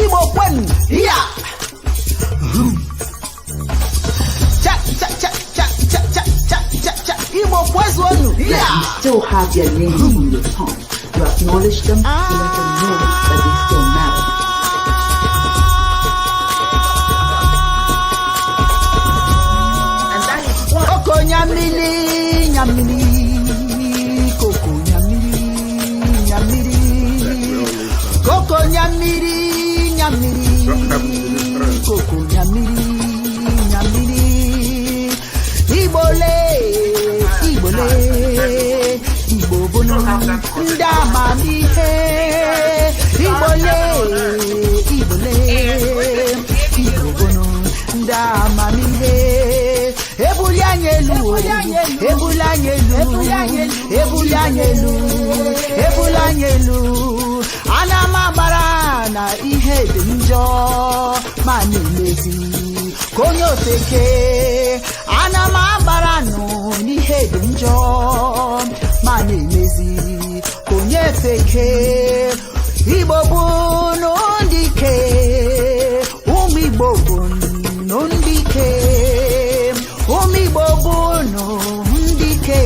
Igbo kwen, yeah. Cha cha cha cha cha cha cha cha cha. Igbo kwezonu, yeah. You still have their names on your tongue. You acknowledge them, you let them know that they still matter. And that is what Koko nyamili, nyamili. Koko nyamili, nyamili. Koko nyamili, nyamili. Koko nyamili, nyamili. Ibole, ibole. Igbo bono ndamamihe. Ibole, ibole. Igbo bono ndamamihe. Ebulianyelu, anamabara na ihe dị njọ ma na-emezi konye ofeke anamabara nọ n'ihe dị njọ ma na-emezi konye feke Igbo bụ ndị ike ụmụ Igbo bụ ndị ike ụmụ Igbo bụ ndị ike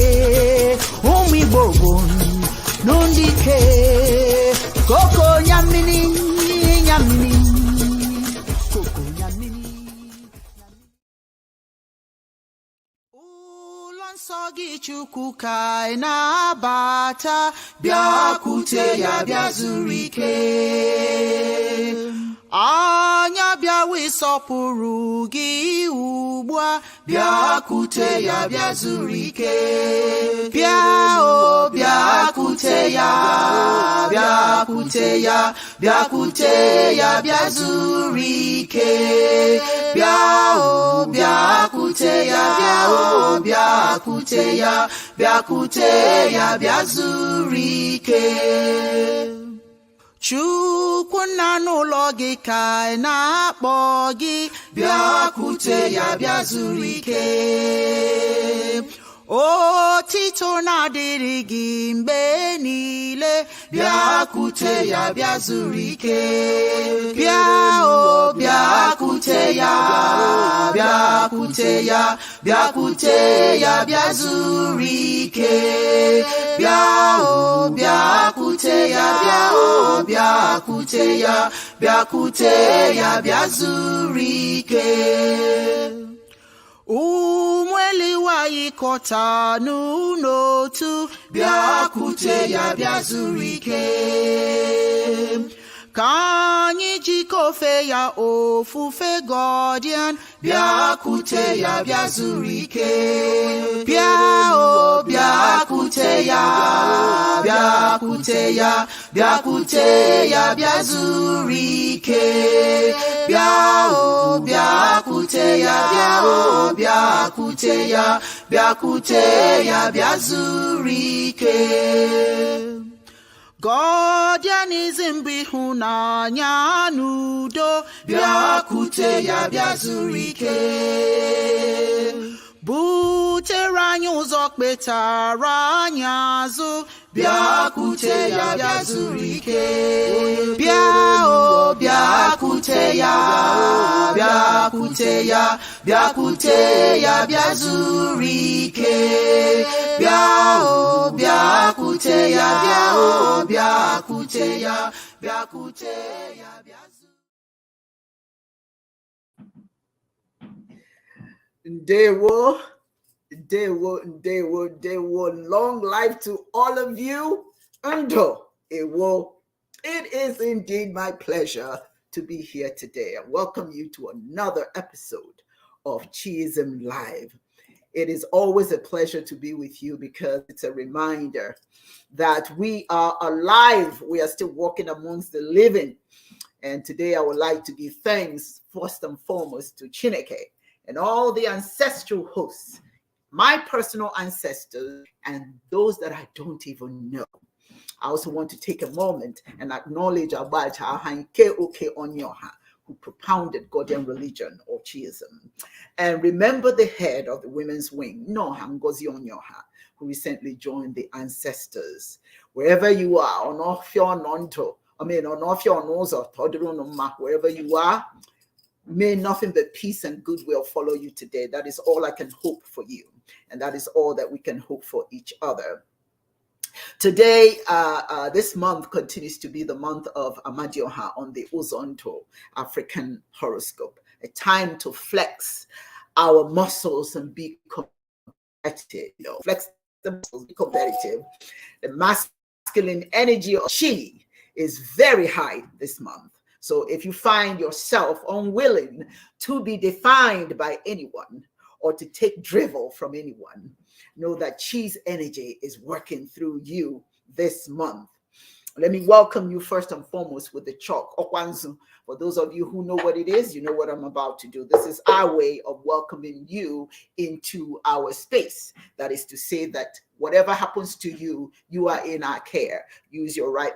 ụmụ Igbo bụ ndị ike koko nyamini nyamini koko nyamini ụlọ nsọ gị Chukwu ka ị na-abata bịakwute ya bịa zuru ike anya bịawa ịsọpụrụ gị ugbu a bịakwute ya bịa zuru ike bịa o bịakwute ya bịakwute ya bịakwute ya bịa zuru ike bịa o bịakwute ya bịa o bịakwute ya bịakwute ya bịa zuru ike Chukwu nna n'ụlọ gị ka ị na-akpọ gị bịakwute ya bịa zuru ike otito na-adịrị gị mgbe niile bịakwute ya bịa zuru ike bịa o bịakwute ya bịakwute ya bịakwute ya bịa zuru ike bịa o bịakwute ya bịa o bịakwute ya bịakwute ya bịa zuru ike ụmụ eliwa yikọta n'otu bịakwute ya bịa zuru ike ka anyị jikọọ ofe ya ofufe godian bịakwute ya bịa zuru ike bịa o bịakwute ya bịakwute ya bịakwute ya bịa zuru ike bịa o bịakwute ya bịa o bịakwute ya bịakwute ya bịa zuru ike Godianism bụ ịhụnanya n'udo bịakwute ya bịa zuru ike butere anyị ụzọ kpetara anyị azụ bịakwute ya bịa zuru ike bịa o bịakwute ya bịakwute ya bịakwute ya bịa zuru ike bịa o bịakwute ya bịa o bịakwute ya bịakwute ya bịa Ndewo, Ndewo, Ndewo, Ndewo. Long life to all of you. Ndo, Ewo. It is indeed my pleasure to be here today and welcome you to another episode of ChiismLive. It is always a pleasure to be with you because it's a reminder that we are alive. We are still walking amongst the living. And today I would like to give thanks first and foremost to Chineke and all the ancestral hosts, my personal ancestors, and those that I don't even know. I also want to take a moment and acknowledge Abacha Hanke Oke Onyoha, who propounded Godian religion or Chiism. And remember the head of the women's wing, Noha Ngozi Onyoha, who recently joined the ancestors. Wherever you are, on Ofio Nonto, mean, on off your nose or wherever you are, may nothing but peace and goodwill follow you today. That is all I can hope for you. And that is all that we can hope for each other. Today, this month continues to be the month of Amadioha on the Uzonto African horoscope, a time to flex our muscles and be competitive. Flex the muscles, be competitive. The masculine energy of Chi is very high this month. So if you find yourself unwilling to be defined by anyone or to take drivel from anyone, know that Chi's energy is working through you this month. Let me welcome you first and foremost with the chalk, Okwanzu. For those of you who know what it is, you know what I'm about to do. This is our way of welcoming you into our space. That is to say that whatever happens to you, you are in our care. Use your right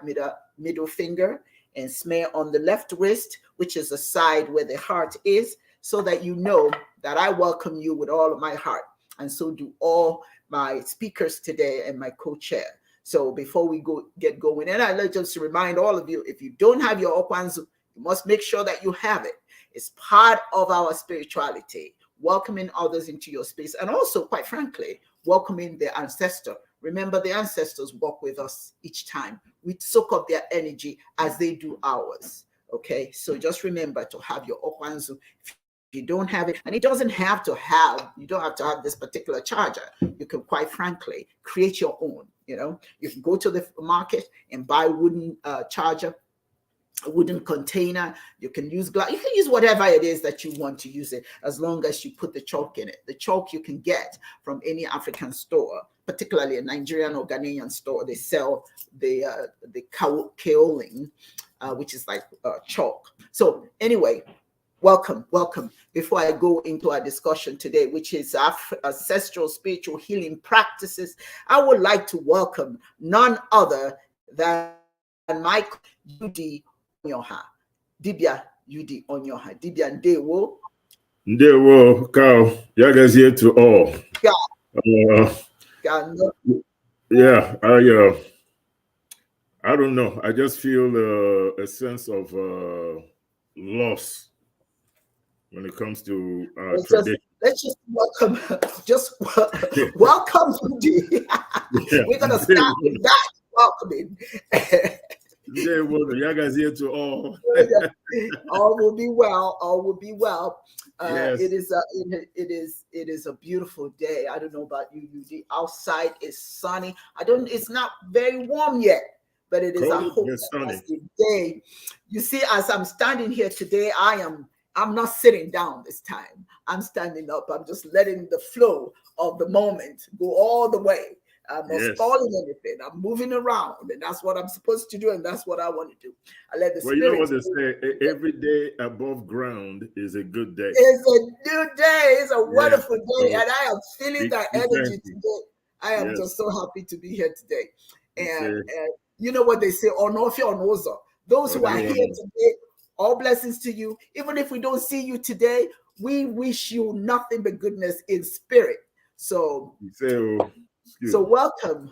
middle finger and smear on the left wrist, which is the side where the heart is, so that you know that I welcome you with all of my heart. And so do all my speakers today and my co-chair. So before we get going, and I'd like just to remind all of you, if you don't have your Okwanzu, you must make sure that you have it. It's part of our spirituality, welcoming others into your space, and also, quite frankly, welcoming the ancestor. Remember, the ancestors walk with us each time. We soak up their energy as they do ours. Okay, so just remember to have your Okwanzu. If you don't have it, and it doesn't have to have, you don't have to have this particular charger. You can, quite frankly, create your own. You can go to the market and buy a wooden charger, a wooden container. You can use glass. You can use whatever it is that you want to use it, as long as you put the chalk in it. The chalk you can get from any African store, particularly a Nigerian or Ghanaian store. They sell the kaolin, which is like chalk. So anyway, welcome. Before I go into our discussion today, which is ancestral spiritual healing practices, I would like to welcome none other than Mike Yudi Onyoha. Dibia Yudi Onyoha. Dibia Ndewo. Ndewo, Kao. Yagazie to all. Yeah, I don't know. I just feel a sense of loss when it comes to tradition. Let's just welcome, welcome Yudi. Yeah. We're gonna start with that welcoming. Yagazie to all. All will be well. All will be well. Yes. It is a beautiful day. I don't know about you. The outside is sunny. It's not very warm yet, but it is a hopeful day. You see, as I'm standing here today, I'm not sitting down this time. I'm standing up. I'm just letting the flow of the moment go all the way. I'm not stalling anything. I'm moving around, and that's what I'm supposed to do, and that's what I want to do. I let the spirit. You know what they say? Every day above ground is a good day. It's a new day. It's a wonderful day, and I am feeling that energy today. I am just so happy to be here today. And you know what they say? Those who are here today, all blessings to you. Even if we don't see you today, we wish you nothing but goodness in spirit. So welcome.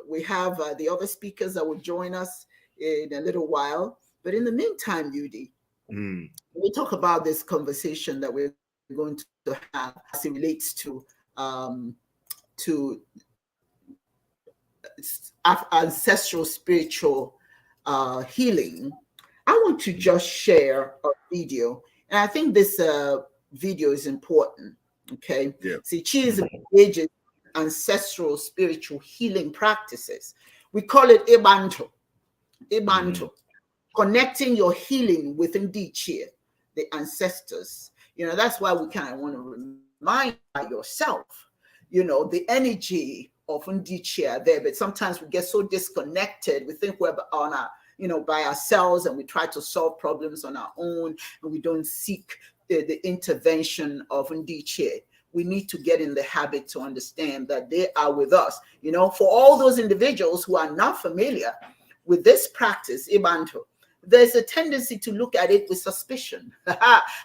We have the other speakers that will join us in a little while. But in the meantime, Yudi, we talk about this conversation that we're going to have as it relates to ancestral spiritual healing. I want to just share a video, and I think this video is important. Okay. Yeah. See, Chiism engages ancestral spiritual healing practices. We call it Ibanto. Connecting your healing with Ndichie, the ancestors. That's why we kind of want to remind yourself, the energy of Ndichie there. But sometimes we get so disconnected. We think we're on our, by ourselves, and we try to solve problems on our own, and we don't seek the intervention of Ndichie. We need to get in the habit to understand that they are with us. For all those individuals who are not familiar with this practice, Ibanto, there's a tendency to look at it with suspicion.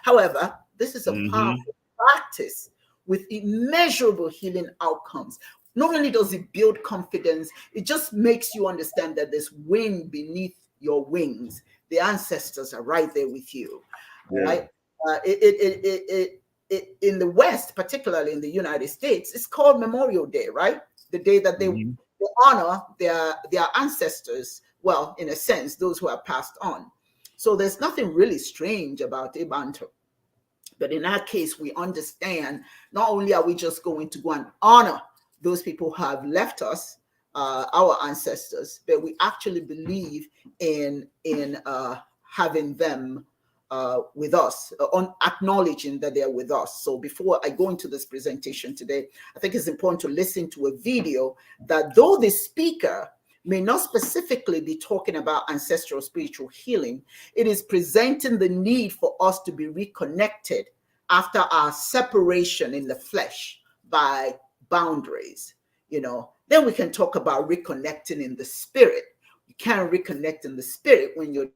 However, this is a powerful practice with immeasurable healing outcomes. not only does it build confidence, it just makes you understand that there's wind beneath your wings. The ancestors are right there with you. Yeah. Right? In the West, particularly in the United States, it's called Memorial Day, right? The day that they honor their ancestors. Well, in a sense, those who have passed on. So there's nothing really strange about Ibanto. But in our case, we understand not only are we just going to go and honor those people who have left us, our ancestors, but we actually believe in having them with us, on acknowledging that they're with us. So before I go into this presentation today, I think it's important to listen to a video that, though the speaker may not specifically be talking about ancestral spiritual healing, it is presenting the need for us to be reconnected after our separation in the flesh by boundaries. Then we can talk about reconnecting in the spirit. You can't reconnect in the spirit when you're,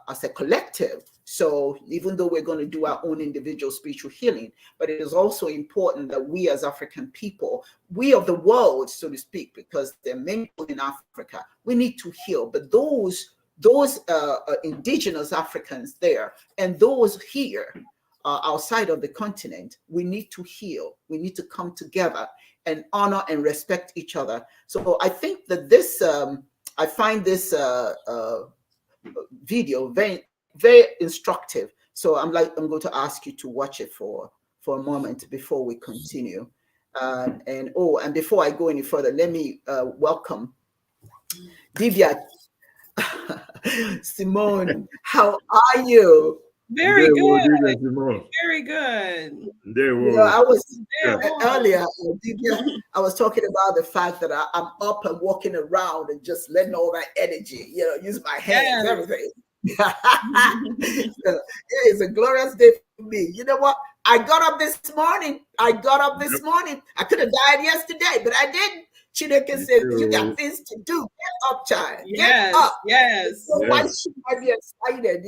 as a collective. So even though we're going to do our own individual spiritual healing, but it is also important that we as African people, we of the world, so to speak, because there are many people in Africa, we need to heal. But those indigenous Africans there and those here outside of the continent, we need to heal. We need to come together and honor and respect each other. So I think that this, I find this video very, very instructive. So I'm going to ask you to watch it for a moment before we continue. And before I go any further, let me welcome Dibias. Simone, how are you? Very good. Very good. I was earlier, I was talking about the fact that I'm up and walking around and just letting all that energy, use my hands, everything. It is a glorious day for me. You know what? I got up this morning. I could have died yesterday, but I didn't. Chineke said, you got things to do. Get up, child. Get up. Yes. So why should I be excited?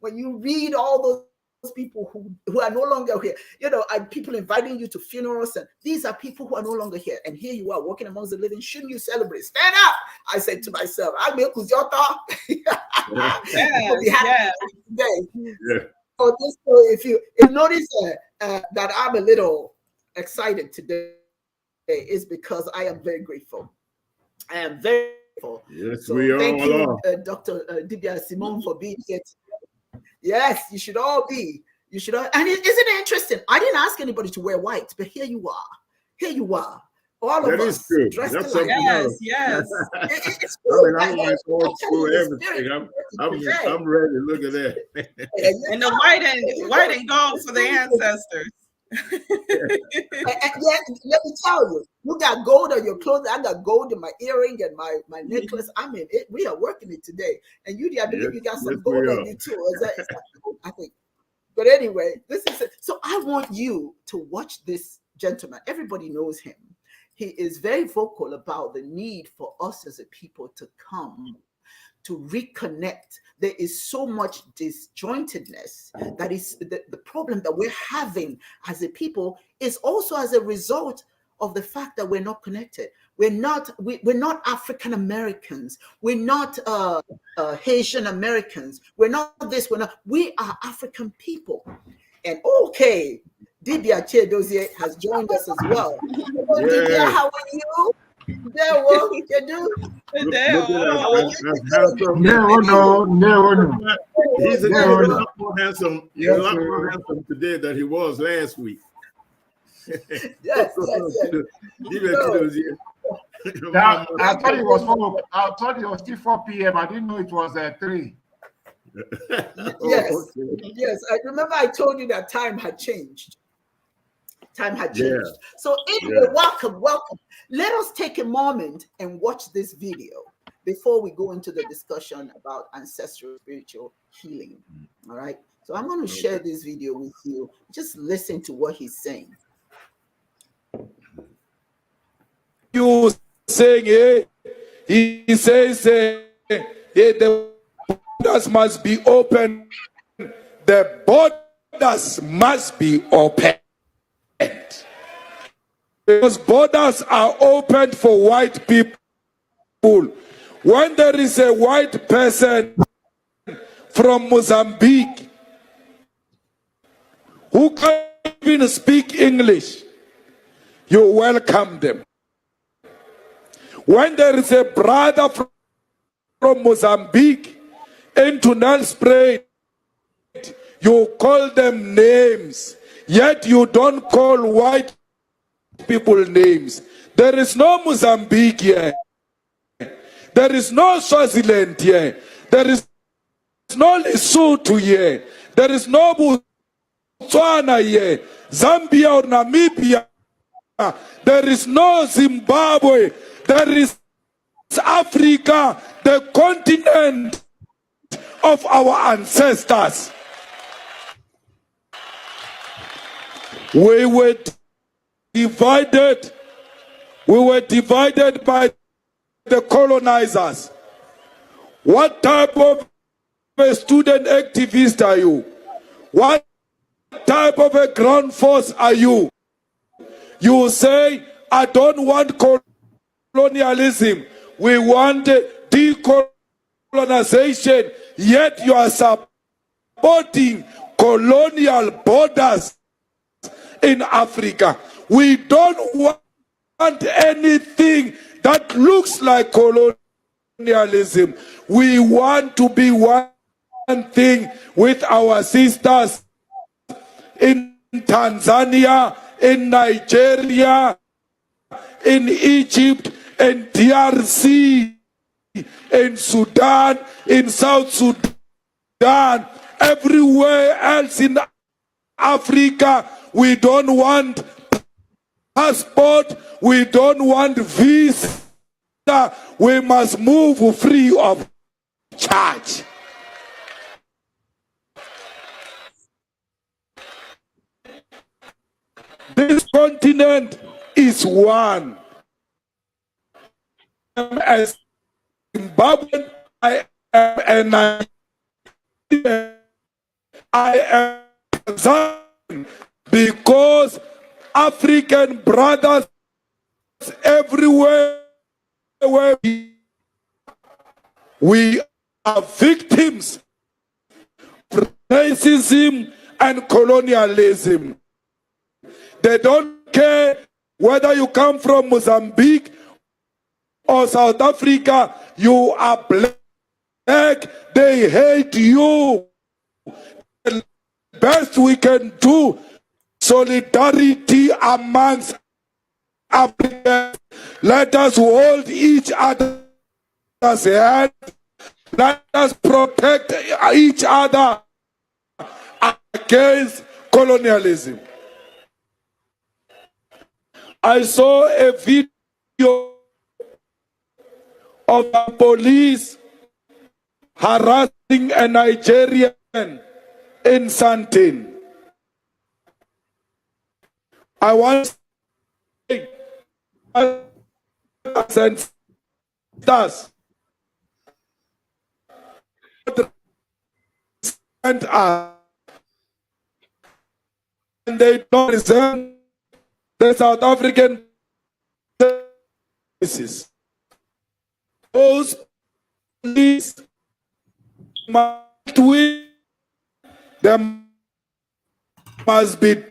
When you read all those people who are no longer here, and people inviting you to funerals, and these are people who are no longer here. And here you are walking amongst the living. Shouldn't you celebrate? Stand up. I said to myself, I'm today. So if you notice that I'm a little excited today, is because I am very grateful. I am very grateful. Yes, so we thank all you, Dr. Dibias Simone, for being here today. Yes, you should all be. You should all. And isn't it interesting? I didn't ask anybody to wear white, but here you are. Here you are. All of us dressed alike. Yes. It's cool. I'm like old school everything. I'm ready. Look at that. And the white and gold for the ancestors. And let me tell you, you got gold on your clothes. I got gold in my earring and my necklace. I mean, we are working it today. And I believe you got some gold on you too. I think. But anyway, this is it. So I want you to watch this gentleman. Everybody knows him. He is very vocal about the need for us as a people to come to reconnect. There is so much disjointedness that is the problem that we're having as a people is also as a result of the fact that we're not connected. We're not African Americans. We're not Haitian Americans. We're not this. We are African people. And okay, Dibias Chedozie has joined us as well. Dibias, how are you? There, what you do? No. He's a lot more handsome. He's a lot more handsome today than he was last week. Yes. Now, I thought it was 4. I thought it was still 4 p.m. I didn't know it was 3. Yes. Yes. I remember I told you that time had changed. So anyway, welcome. Let us take a moment and watch this video before we go into the discussion about ancestral spiritual healing. All right. So I'm going to share this video with you. Just listen to what he's saying. You saying he says the borders must be open. The borders must be opened. Because borders are opened for white people. When there is a white person from Mozambique who can't even speak English, you welcome them. When there is a brother from Mozambique into Nelspruit, you call them names, yet you don't call white people names. There is no Mozambique here. There is no Swaziland here. There is no Lesotho here. There is no Botswana here. Zambia or Namibia. There is no Zimbabwe. There is Africa, the continent of our ancestors. We were divided. We were divided by the colonizers. What type of a student activist are you? What type of a ground force are you? You say, I don't want colonialism. We want decolonization. Yet you are supporting colonial borders in Africa. We don't want anything that looks like colonialism. We want to be one thing with our sisters in Tanzania, in Nigeria, in Egypt, in DRC, in Sudan, in South Sudan, everywhere else in Africa. We don't want passport, we don't want visa. We must move free of charge. This continent is one. As Zimbabwean, I am a Nigerian. I am Zion because African brothers everywhere we are victims of racism and colonialism. They don't care whether you come from Mozambique or South Africa, you are black, they hate you. The best we can do, solidarity amongst Africans. Let us hold each other's hand. Let us protect each other against colonialism. I saw a video of the police harassing a Nigerian in Santin. I want to say, and they don't resent the South African services. Those police must win. There must be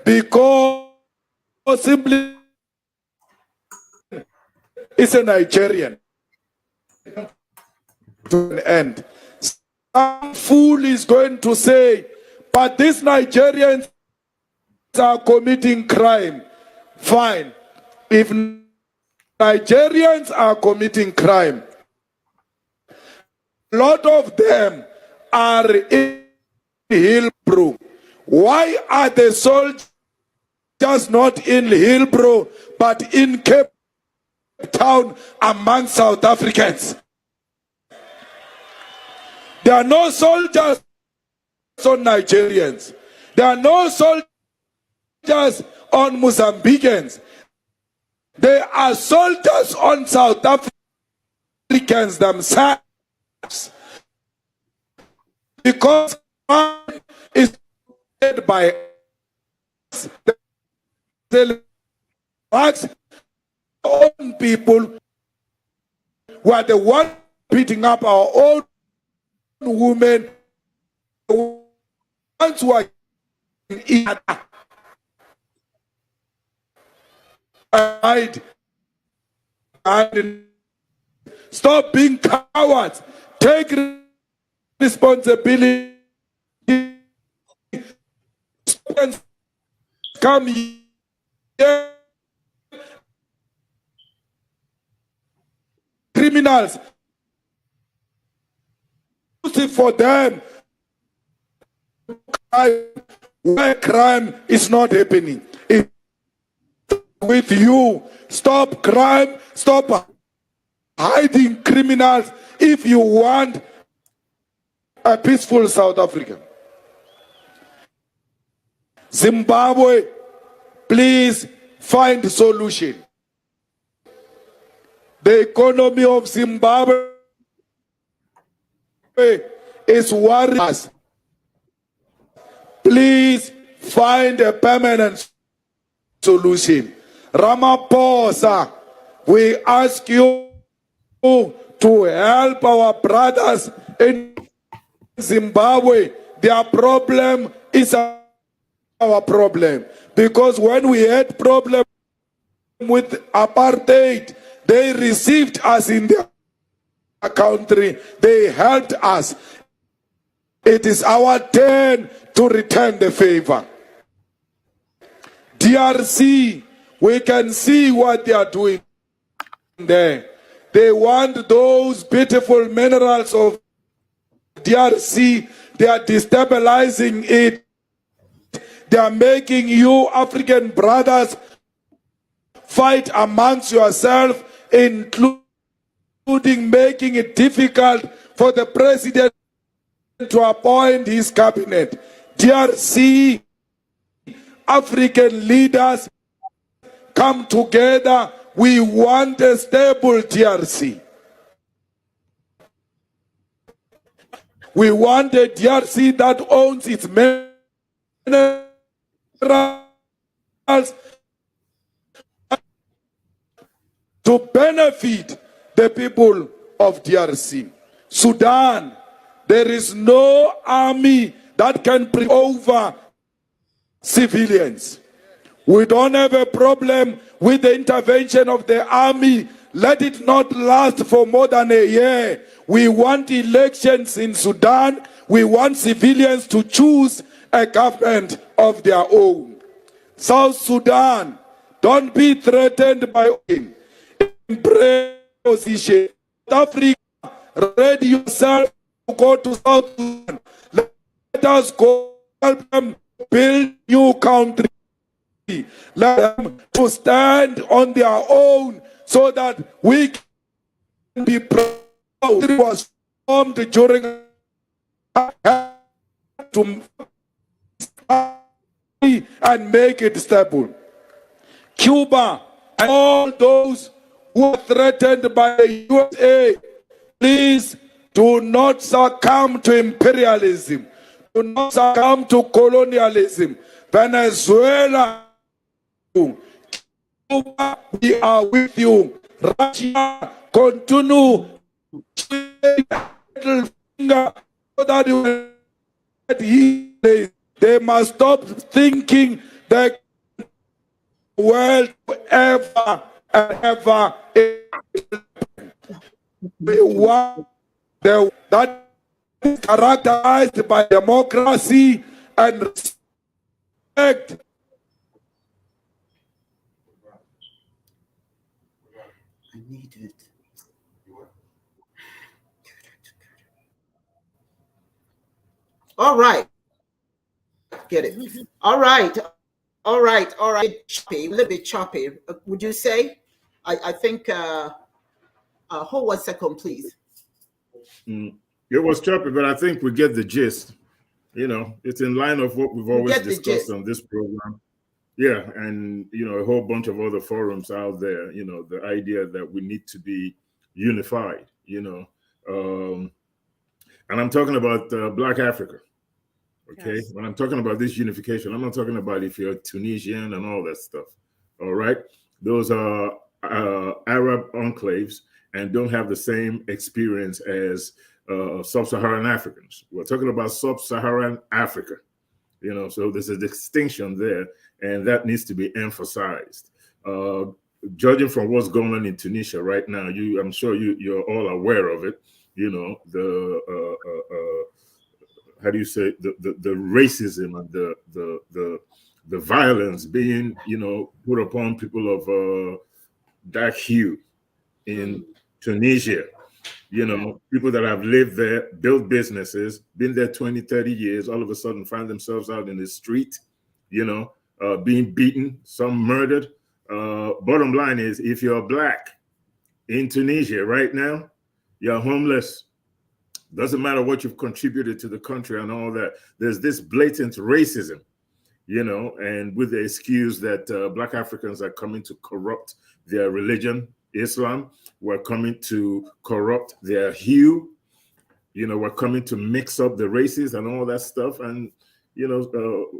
because simply it's a Nigerian to an end. Some fool is going to say, but these Nigerians are committing crime. Fine. If Nigerians are committing crime, a lot of them are in Hillbrow. Why are the soldiers not in Hillbrow but in Cape Town among South Africans? There are no soldiers on Nigerians. There are no soldiers on Mozambicans. There are soldiers on South Africans themselves. Because crime is committed by the own people were the ones beating up our own women, the ones who are in and stop being cowards. Take responsibility. Come here. Criminals. For them where crime is not happening. With you, stop crime, stop hiding criminals if you want a peaceful South Africa. Zimbabwe, please find a solution. The economy of Zimbabwe is worrying us. Please find a permanent solution. Ramaphosa, we ask you to help our brothers in Zimbabwe. Their problem is our problem. Because when we had problem with apartheid, they received us in their country. They helped us. It is our turn to return the favor. DRC, we can see what they are doing there. They want those beautiful minerals of DRC. They are destabilizing it. They are making you African brothers fight amongst yourselves, including making it difficult for the president to appoint his cabinet. DRC, African leaders, come together. We want a stable DRC. We want a DRC that owns its minerals to benefit the people of DRC. Sudan, there is no army that can bring over civilians. We don't have a problem with the intervention of the army. Let it not last for more than a year. We want elections in Sudan. We want civilians to choose a government of their own. South Sudan, don't be threatened by position. South Africa, ready yourself to go to South Sudan. Let us go help them build new country. Let them to stand on their own so that we can be proud. It was formed during to and make it stable. Cuba and all those who are threatened by the USA, please do not succumb to imperialism. Do not succumb to colonialism. Venezuela, Cuba, we are with you. Russia, continue finger so that they must stop thinking that the world ever and ever. We want that is characterized by democracy and respect. I need it. All right. Get it. All right. All right. All right. Choppy, a little bit choppy. Would you say? I think, hold 1 second, please. It was choppy, but I think we get the gist. You know, it's in line of what we've always discussed on this program. Yeah, and, you know, a whole bunch of other forums out there, you know, the idea that we need to be unified, you know. And I'm talking about Black Africa, Okay, Yes. when I'm talking about this unification, I'm not talking about if you're Tunisian and all that stuff. All right, those are Arab enclaves and don't have the same experience as sub-Saharan Africans. We're talking about sub-Saharan Africa, you know, so there's a distinction there, and that needs to be emphasized. Judging from what's going on in Tunisia right now, I'm sure you're all aware of it. You know, the how do you say, the racism and the violence being, you know, put upon people of dark hue in Tunisia. You know, people that have lived there, built businesses, been there 20, 30 years, all of a sudden find themselves out in the street, you know, being beaten, some murdered. Bottom line is, if you're black in Tunisia right now, you're homeless. Doesn't matter what you've contributed to the country and all that. There's this blatant racism, you know, and with the excuse that Black Africans are coming to corrupt their religion, Islam, we're coming to corrupt their hue, you know, we're coming to mix up the races and all that stuff, and, you know,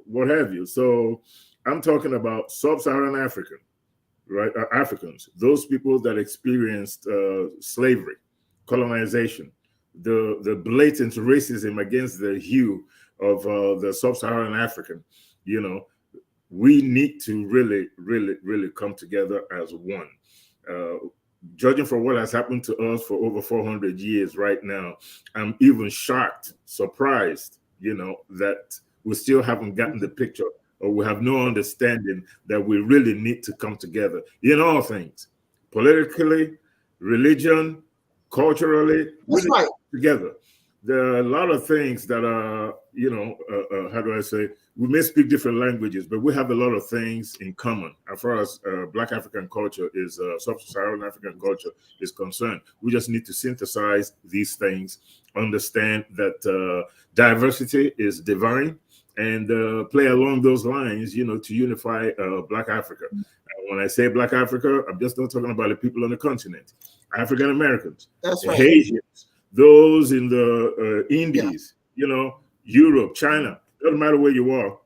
what have you. So I'm talking about sub-Saharan African, right? Africans, those people that experienced slavery, colonization, the blatant racism against the hue of the sub-Saharan African. You know, we need to really come together as one. Judging from what has happened to us for over 400 years right now, I'm even shocked, surprised, you know, that we still haven't gotten the picture, or we have no understanding that we really need to come together in all things, politically, religion, culturally, That's right. together. There are a lot of things that are, you know, how do I say, we may speak different languages, but we have a lot of things in common as far as Black African culture is, sub-Saharan African culture is concerned. We just need to synthesize these things, understand that diversity is divine, and play along those lines, you know, to unify Black Africa. When I say Black Africa, I'm just not talking about the people on the continent. African Americans, That's right. Haitians, those in the Indies, you know, Europe, China, doesn't matter where you are.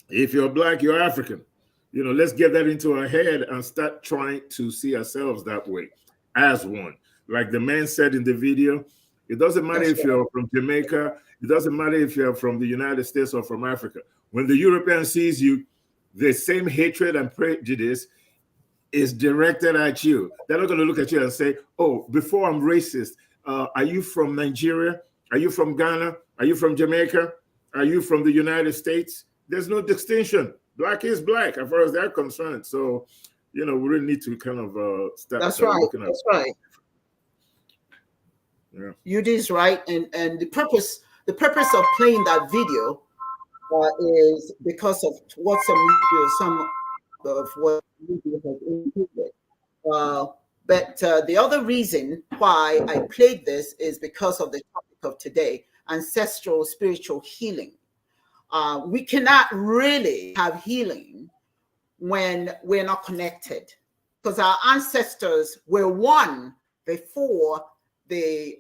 If you're Black, you're African. You know, let's get that into our head and start trying to see ourselves that way, as one. Like the man said in the video, it doesn't matter if you're from Jamaica, it doesn't matter if you're from the United States or from Africa. When the European sees you, the same hatred and prejudice is directed at you. They're not going to look at you and say, oh, before I'm racist, are you from Nigeria? Are you from Ghana? Are you from Jamaica? Are you from the United States? There's no distinction. Black is black as far as they're concerned. So, you know, we really need to kind of start looking at. That's right. Yeah. You is right. And the purpose of playing that video is because of what some of what media has included. But the other reason why I played this is because of the topic of today, ancestral spiritual healing. We cannot really have healing when we're not connected, because our ancestors were one before the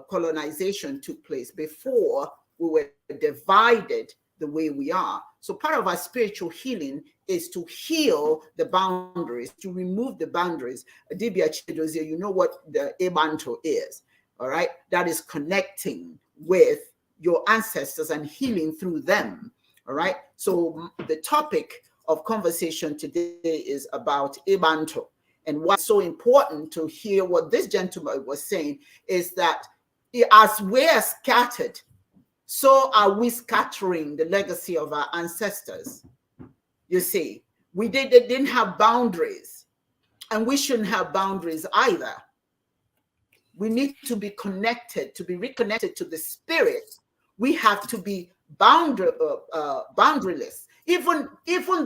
colonization took place, before we were divided the way we are. So part of our spiritual healing is to heal the boundaries, to remove the boundaries. Dibias, you know what the Ebanto is, all right? That is connecting with your ancestors and healing through them, all right? So the topic of conversation today is about Ebanto. And what's so important to hear what this gentleman was saying is that as we're scattered, so are we scattering the legacy of our ancestors. You see, they didn't have boundaries, and we shouldn't have boundaries either. We need to be connected, to be reconnected to the spirit. We have to be boundaryless, even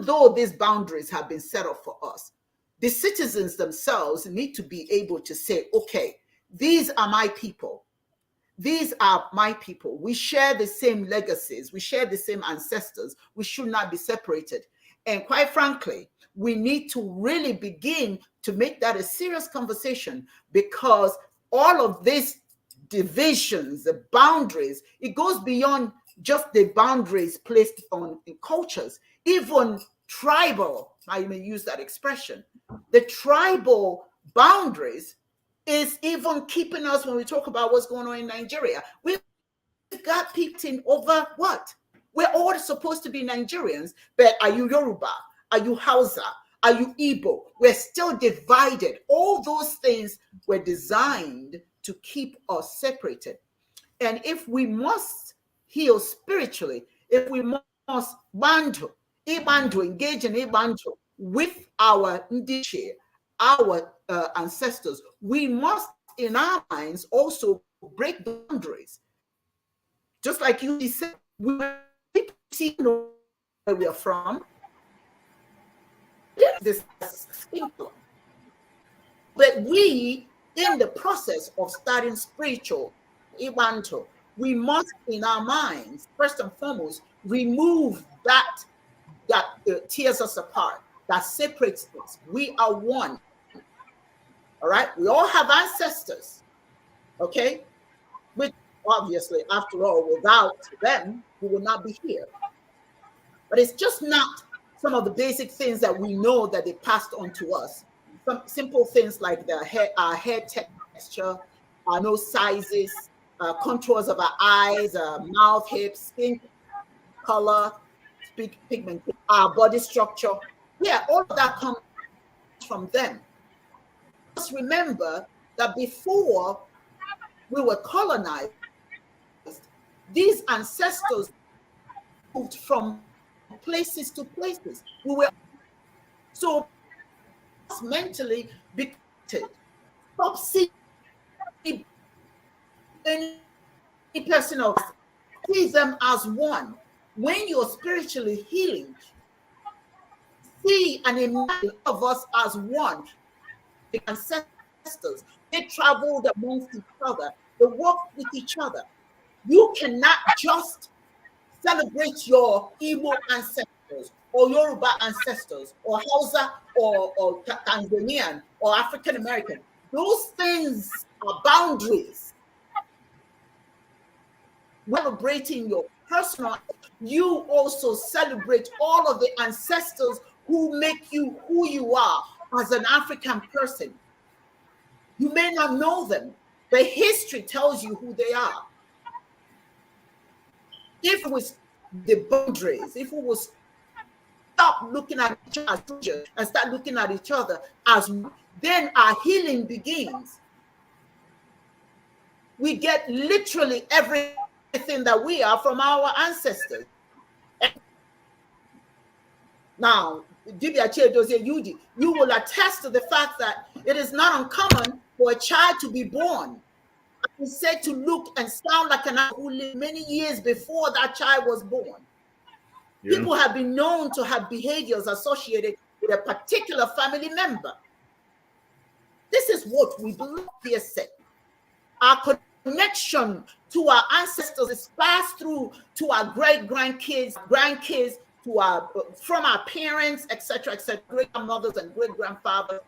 though these boundaries have been set up for us. The citizens themselves need to be able to say, okay, these are my people. These are my people. We share the same legacies. We share the same ancestors. We should not be separated. And quite frankly, we need to really begin to make that a serious conversation, because all of these divisions, the boundaries, it goes beyond just the boundaries placed on in cultures, even tribal, I may use that expression, the tribal boundaries is even keeping us, when we talk about what's going on in Nigeria, we've got people in over what? We're all supposed to be Nigerians, but are you Yoruba? Are you Hausa? Are you Igbo? We're still divided. All those things were designed to keep us separated. And if we must heal spiritually, if we must engage in ibandu with our ndiche, our ancestors, we must, in our minds, also break boundaries. Just like you said, we see where we are from. This is simple. But we, in the process of starting spiritual Ibanto, we must, in our minds, first and foremost, remove that tears us apart, that separates us. We are one. All right? We all have ancestors. Okay? Which obviously, after all, without them, we will not be here. But it's just not some of the basic things that we know that they passed on to us. Some simple things like our hair texture, our nose sizes, contours of our eyes, mouth, hips, skin color, pigment, our body structure. Yeah, all of that comes from them. Just remember that before we were colonized, these ancestors moved from places to places. We were so mentally becommitted. Stop seeing any person else, see them as one. When you're spiritually healing, see and imagine of us as one. The ancestors, they traveled amongst each other, they worked with each other. You cannot just celebrate your Igbo ancestors or Yoruba ancestors or Hausa or Tanzanian or African American. Those things are boundaries. Celebrating your personal, you also celebrate all of the ancestors who make you who you are as an African person. You may not know them, but history tells you who they are. If it was the boundaries, if we will stop looking at each other and start looking at each other as, then our healing begins. We get literally everything that we are from our ancestors. Now, Dibias, you will attest to the fact that it is not uncommon for a child to be born and said to look and sound like an who lived many years before that child was born. Yeah. People have been known to have behaviors associated with a particular family member. This is what we believe here said. Our connection to our ancestors is passed through to our great-grandkids, grandkids, to our from our parents, etc., great-grandmothers and great-grandfathers.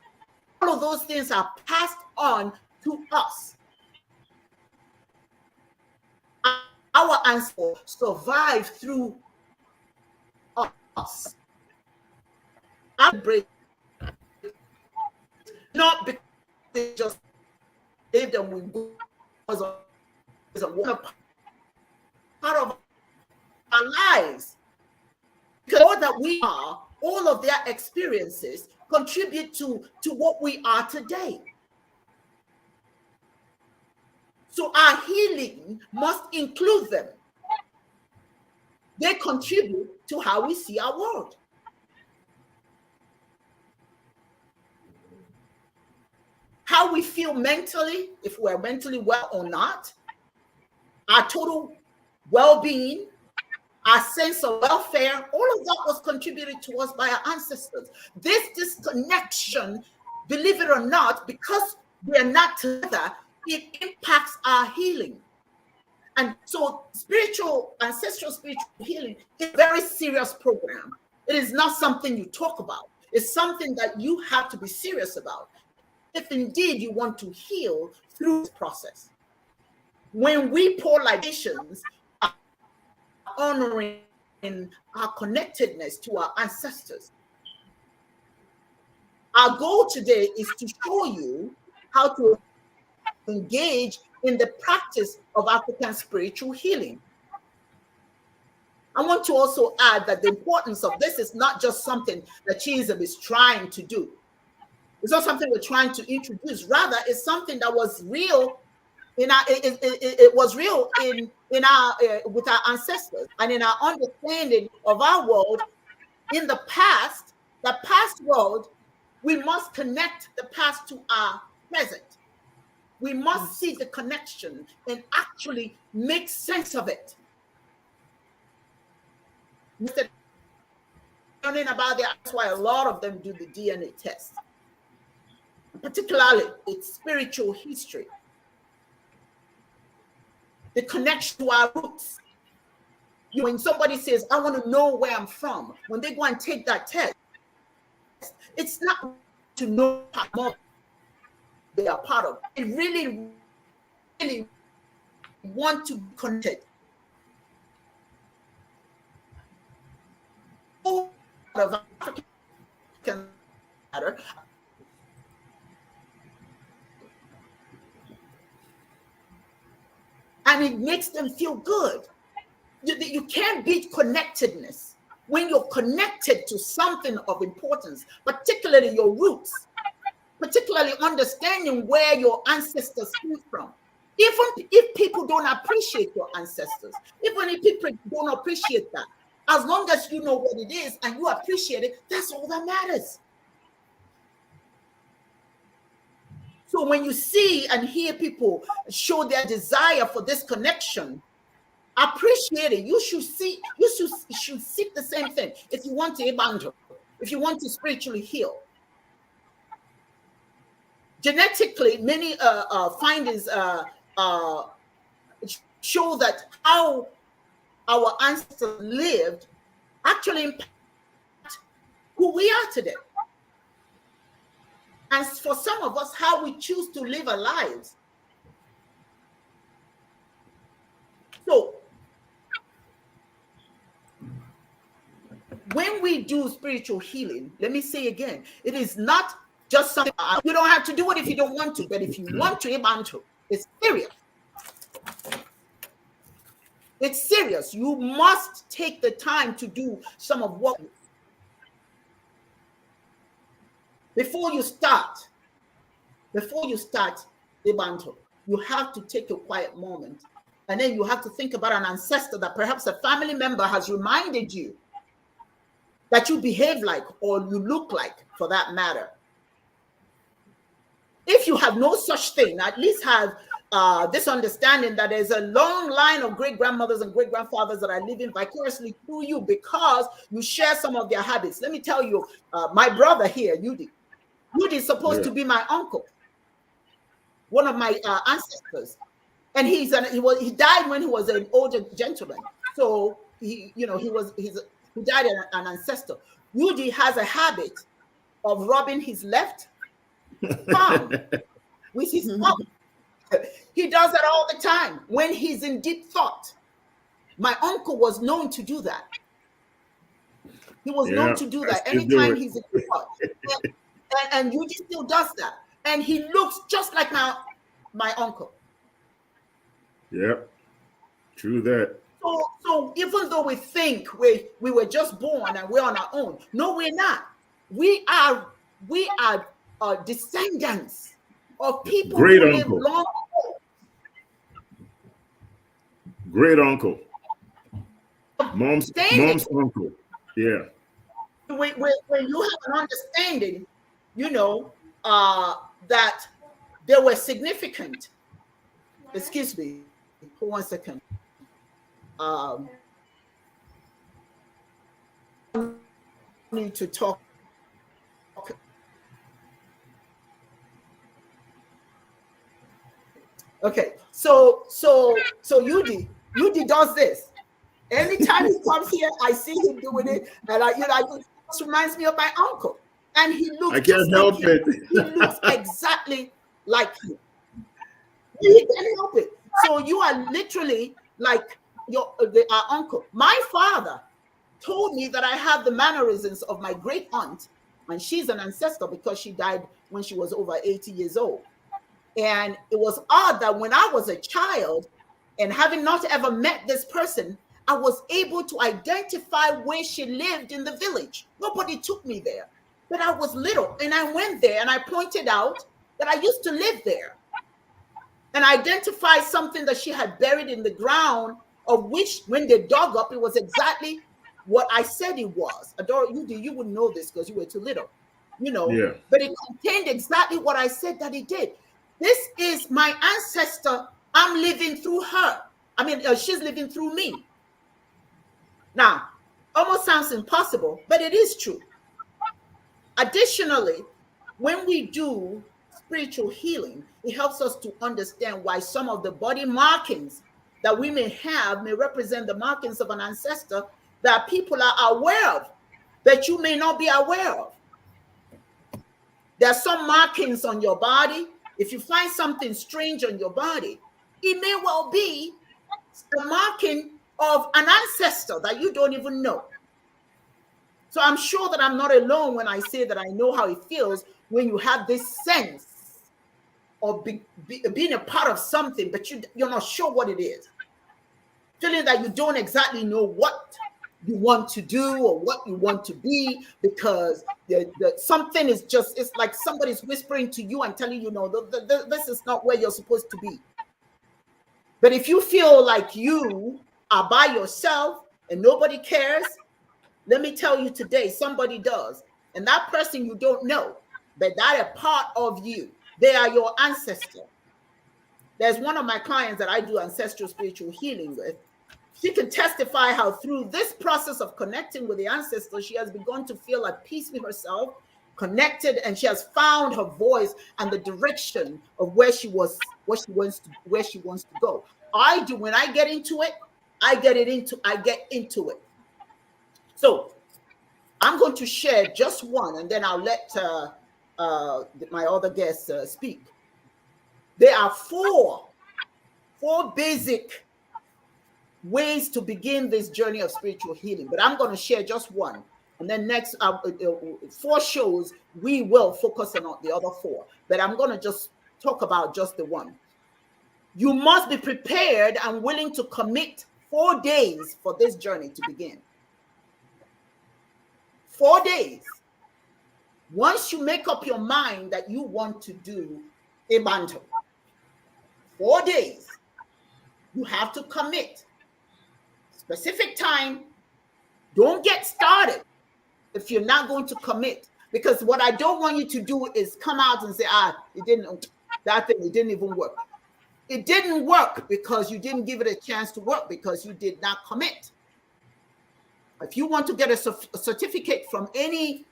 All of those things are passed on to us. Our ancestors survived through us. I break not because they just gave them with was a part of our lives. Because all that we are, all of their experiences contribute to what we are today. So our healing must include them. They contribute to how we see our world. How we feel mentally, if we're mentally well or not, our total well-being, our sense of welfare, all of that was contributed to us by our ancestors. This disconnection, believe it or not, because we are not together, it impacts our healing. And so ancestral spiritual healing is a very serious program. It is not something you talk about. It's something that you have to be serious about if indeed you want to heal through this process. When we pour libations, honoring our connectedness to our ancestors. Our goal today is to show you how to engage in the practice of African spiritual healing. I want to also add that the importance of this is not just something that Chiism is trying to do. It's not something we're trying to introduce. Rather, it's something that was real in our. It was real in our with our ancestors and in our understanding of our world in the past. The past world, we must connect the past to our present. We must see the connection and actually make sense of it. Instead of learning about that, that's why a lot of them do the DNA test. Particularly its spiritual history. The connection to our roots. When somebody says, I want to know where I'm from, when they go and take that test, it's not to know how much they are part of. They really, really want to be connected. Of African matter. And it makes them feel good. You can't beat connectedness when you're connected to something of importance, particularly your roots, particularly understanding where your ancestors came from. Even if people don't appreciate your ancestors, even if people don't appreciate that, as long as you know what it is and you appreciate it, that's all that matters. So when you see and hear people show their desire for this connection, appreciate it. You should seek the same thing. If you want to Ibanjo, if you want to spiritually heal. Genetically, many findings show that how our ancestors lived actually impact who we are today. And for some of us, how we choose to live our lives. So, when we do spiritual healing, let me say again, it is not just something, you don't have to do it if you don't want to, but if you want to, it's serious. It's serious. You must take the time to do some of what. Before you start the banto, you have to take a quiet moment. And then you have to think about an ancestor that perhaps a family member has reminded you that you behave like, or you look like, for that matter. If you have no such thing, at least have this understanding that there's a long line of great-grandmothers and great-grandfathers that are living vicariously through you because you share some of their habits. Let me tell you, my brother here, Yudi is supposed to be my uncle, one of my ancestors, and he died when he was an older gentleman. So he died an ancestor. Yudi has a habit of rubbing his left palm with his thumb. He does that all the time when he's in deep thought. My uncle was known to do that. He was known to do that anytime he's in deep thought. And Yuji still does that. And he looks just like my uncle. Yep. True that. So even though we think we were just born and we're on our own, no, we're not. We are descendants of people great who uncle. lived long ago. Great uncle. Mom's uncle. Yeah. When you have an understanding, that they were significant. Excuse me for 1 second. Need to talk. Okay, so Yudi does this. Anytime he comes here, I see him doing it, and it just reminds me of my uncle. And he looks. I can't help it. He looks exactly like him. He can't help it. So you are literally like our uncle. My father told me that I have the mannerisms of my great aunt, and she's an ancestor because she died when she was over 80 years old. And it was odd that when I was a child and having not ever met this person, I was able to identify where she lived in the village. Nobody took me there, but I was little and I went there and I pointed out that I used to live there and identified something that she had buried in the ground, of which when they dug up, it was exactly what I said it was. Adora, you wouldn't know this because you were too little, Yeah. but it contained exactly what I said that it did. This is my ancestor. I'm living through her. I mean, she's living through me. Now, almost sounds impossible, but it is true. Additionally, when we do spiritual healing, it helps us to understand why some of the body markings that we may have may represent the markings of an ancestor that people are aware of, that you may not be aware of. There are some markings on your body. If you find something strange on your body, it may well be the marking of an ancestor that you don't even know. So I'm sure that I'm not alone when I say that I know how it feels when you have this sense of being a part of something, but you're not sure what it is. Feeling that you don't exactly know what you want to do or what you want to be, because something is just, it's like somebody's whispering to you and telling you, no, this is not where you're supposed to be. But if you feel like you are by yourself and nobody cares, let me tell you today, somebody does. And that person you don't know, but that are part of you. They are your ancestor. There's one of my clients that I do ancestral spiritual healing with. She can testify how through this process of connecting with the ancestors, she has begun to feel at peace with herself, connected, and she has found her voice and the direction of where she wants to go. I do. When I get into it, I get into it. So I'm going to share just one, and then I'll let my other guests speak. There are four basic ways to begin this journey of spiritual healing, but I'm going to share just one. And then next 4 shows, we will focus on the other 4. But I'm going to just talk about just the one. You must be prepared and willing to commit 4 days for this journey to begin. 4 days. Once you make up your mind that you want to do a mantle, 4 days, you have to commit. Specific time. Don't get started if you're not going to commit. Because what I don't want you to do is come out and say, it didn't even work. It didn't work because you didn't give it a chance to work, because you did not commit. If you want to get a certificate from any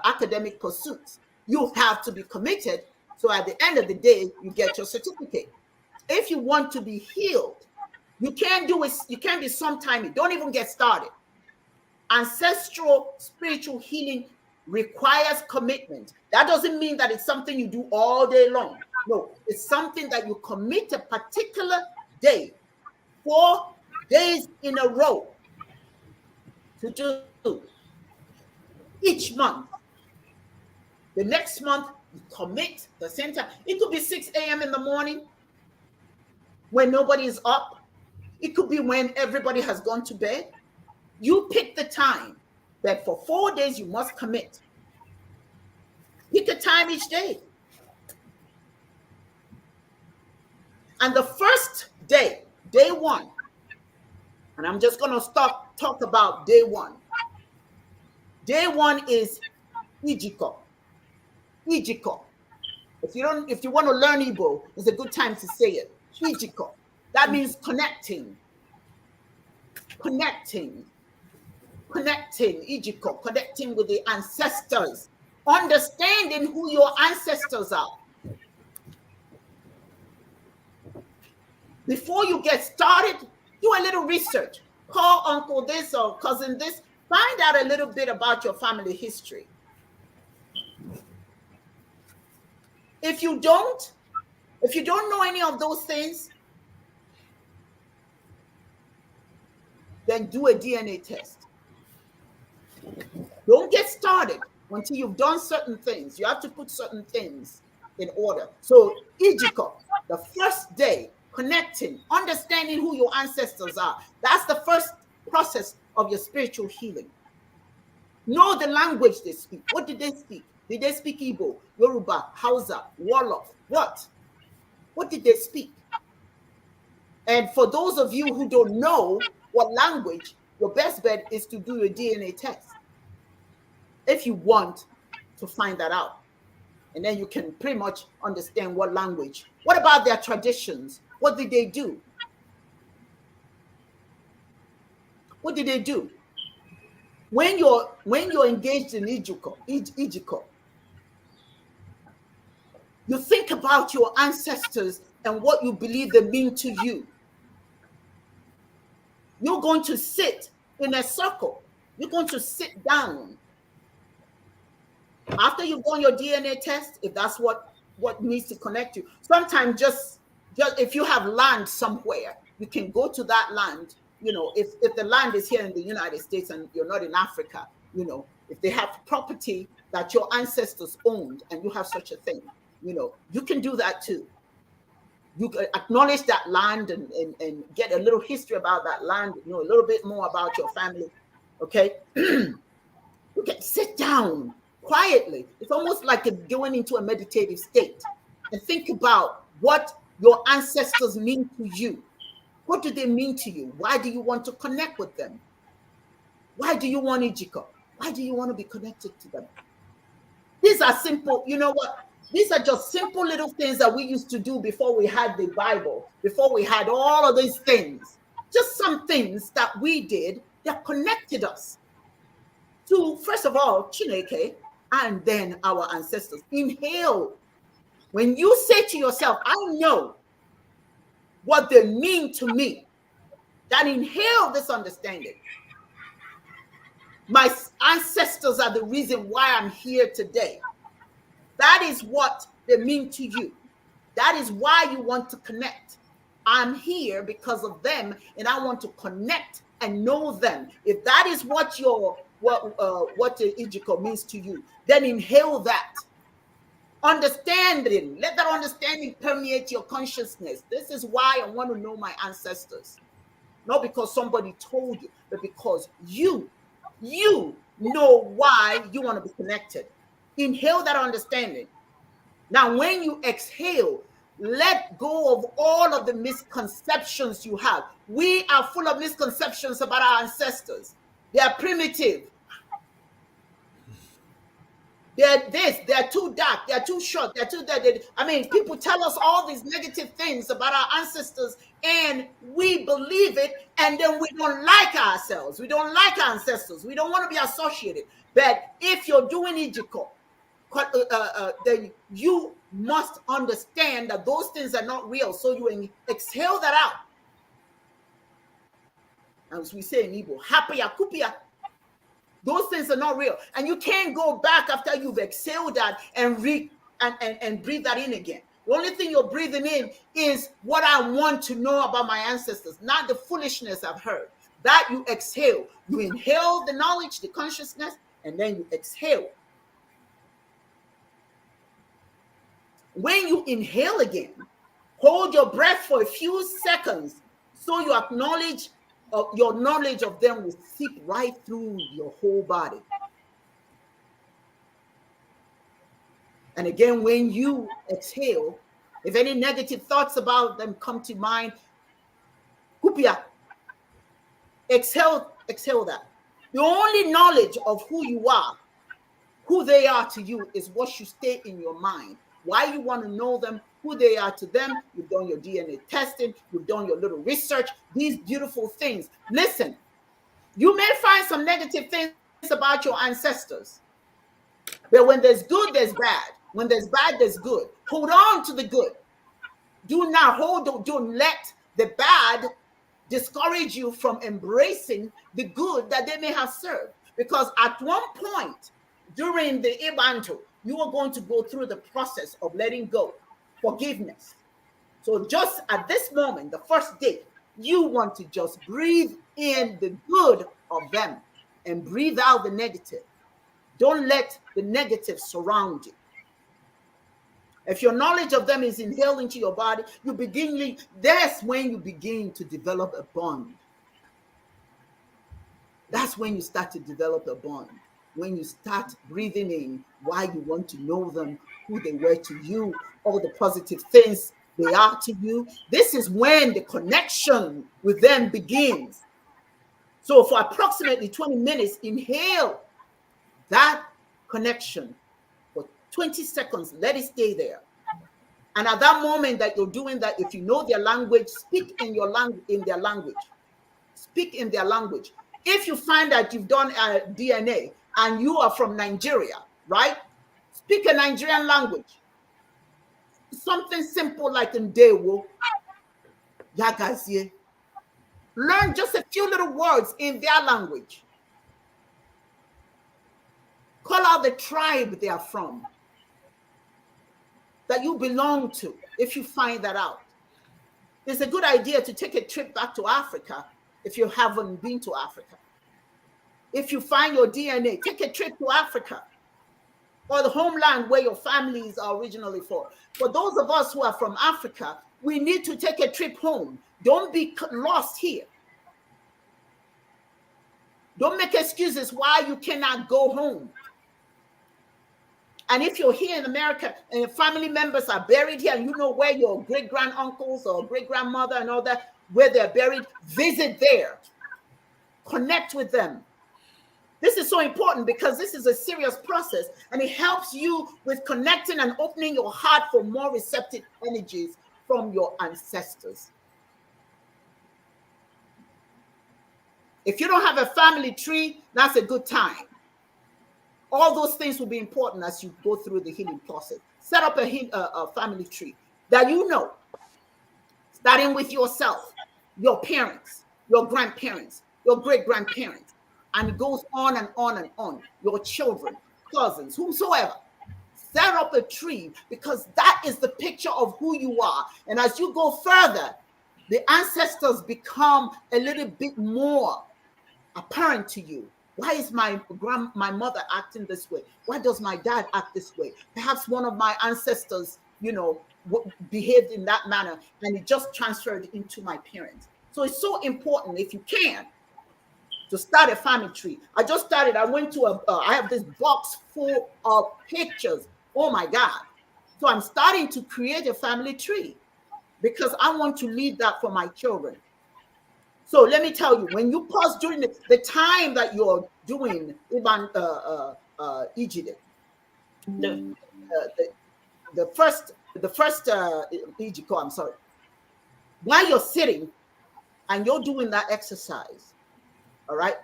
academic pursuits, you have to be committed. So at the end of the day, you get your certificate. If you want to be healed, you can't do it. You can't be sometime. Don't even get started. Ancestral spiritual healing requires commitment. That doesn't mean that it's something you do all day long. No, it's something that you commit a particular day, 4 days in a row to do each month. The next month, you commit the same time. It could be 6 a.m. in the morning when nobody is up. It could be when everybody has gone to bed. You pick the time that for 4 days you must commit. Pick a time each day. And the first day, day 1, and I'm just going to talk about day 1. Day 1 is Ijiko. Ijiko. If you want to learn Igbo, it's a good time to say it. Ijiko. That means connecting. Connecting, Ijiko, connecting with the ancestors, understanding who your ancestors are. Before you get started, do a little research. Call uncle this or cousin this. Find out a little bit about your family history. If you don't know any of those things, then do a DNA test. Don't get started until you've done certain things. You have to put certain things in order. So, Ijiko, the first day, connecting, understanding who your ancestors are. That's the first process of your spiritual healing. Know the language they speak. What did they speak? Did they speak Igbo, Yoruba, Hausa, Wolof? What? What did they speak? And for those of you who don't know what language, your best bet is to do a DNA test if you want to find that out. And then you can pretty much understand what language. What about their traditions? What did they do? What did they do? When you're engaged in Ijiko, you think about your ancestors and what you believe they mean to you. You're going to sit in a circle. You're going to sit down. After you've done your DNA test, if that's what needs to connect you. Sometimes just if you have land somewhere, you can go to that land. You know, if the land is here in the United States and you're not in Africa, you know, if they have property that your ancestors owned and you have such a thing, you know, you can do that too. You can acknowledge that land and get a little history about that land, you know, a little bit more about your family. Okay. You can sit down quietly. It's almost like going into a meditative state and think about what your ancestors mean to you. What do they mean to you? Why do you want to connect with them? Why do you want Ijiko? Why do you want to be connected to them? These are simple, you know what? These are just simple little things that we used to do before we had the Bible, before we had all of these things. Just some things that we did that connected us to, first of all, Chineke, and then our ancestors. Inhale. When you say to yourself, I know what they mean to me, then inhale this understanding. My ancestors are the reason why I'm here today. That is what they mean to you. That is why you want to connect. I'm here because of them, and I want to connect and know them. If that is what the Ijiko means to you, then inhale that. Understanding, let that understanding permeate your consciousness. This is why I want to know my ancestors. Not because somebody told you, but because you know why you want to be connected. Inhale that understanding. Now, when you exhale, let go of all of the misconceptions you have. We are full of misconceptions about our ancestors. They are primitive. They're this, they're too dark, they're too short, they're too dead. I mean, people tell us all these negative things about our ancestors, and we believe it, and then we don't like ourselves. We don't like our ancestors. We don't want to be associated. But if you're doing Ijiko, then you must understand that those things are not real. So you exhale that out. As we say in Igbo, hapia kupia. Those things are not real. And you can't go back after you've exhaled that and breathe that in again. The only thing you're breathing in is what I want to know about my ancestors, not the foolishness I've heard. That you exhale. You inhale the knowledge, the consciousness, and then you exhale. When you inhale again, hold your breath for a few seconds so you acknowledge your knowledge of them will seep right through your whole body. And again, when you exhale, if any negative thoughts about them come to mind, kupia, exhale that. The only knowledge of who you are, who they are to you, is what should stay in your mind. Why you want to know them, who they are to them. You've done your DNA testing. You've done your little research. These beautiful things. Listen, you may find some negative things about your ancestors. But when there's good, there's bad. When there's bad, there's good. Hold on to the good. Do not don't let the bad discourage you from embracing the good that they may have served. Because at one point during the Ibantu, you are going to go through the process of letting go, forgiveness. So just at this moment, the first day, You want to just breathe in the good of them and breathe out the negative. Don't let the negative surround you. If your knowledge of them is inhaled into your body, that's when you begin to develop a bond. That's when you start to develop a bond. When you start breathing in why you want to know them, who they were to you, all the positive things they are to you. This is when the connection with them begins. So for approximately 20 minutes, inhale that connection for 20 seconds. Let it stay there. And at that moment that you're doing that, if you know their language, speak in their language. Speak in their language. If you find that you've done a DNA and you are from Nigeria, right? Speak a Nigerian language. Something simple like Ndewo, Yagazie. Learn just a few little words in their language. Call out the tribe they are from, that you belong to, if you find that out. It's a good idea to take a trip back to Africa if you haven't been to Africa. If you find your DNA, take a trip to Africa or the homeland where your families are originally from. For those of us who are from Africa, we need to take a trip home. Don't be lost here. Don't make excuses why you cannot go home. And if you're here in America and your family members are buried here and you know where your great-grand-uncles or great-grandmother and all that, where they're buried, visit there. Connect with them. This is so important because this is a serious process and it helps you with connecting and opening your heart for more receptive energies from your ancestors. If you don't have a family tree, that's a good time. All those things will be important as you go through the healing process. Set up a family tree that you know, starting with yourself, your parents, your grandparents, your great-grandparents, and it goes on and on and on. Your children, cousins, whomsoever. Set up a tree because that is the picture of who you are. And as you go further, the ancestors become a little bit more apparent to you. Why is my mother acting this way? Why does my dad act this way? Perhaps one of my ancestors, behaved in that manner and it just transferred into my parents. So it's so important, if you can, to start a family tree. I just started. I went to I have this box full of pictures. Oh my God. So I'm starting to create a family tree because I want to leave that for my children. So let me tell you, when you pause during the time that you're doing Iban Ijide, the first Ijiko, I'm sorry, while you're sitting and you're doing that exercise, all right,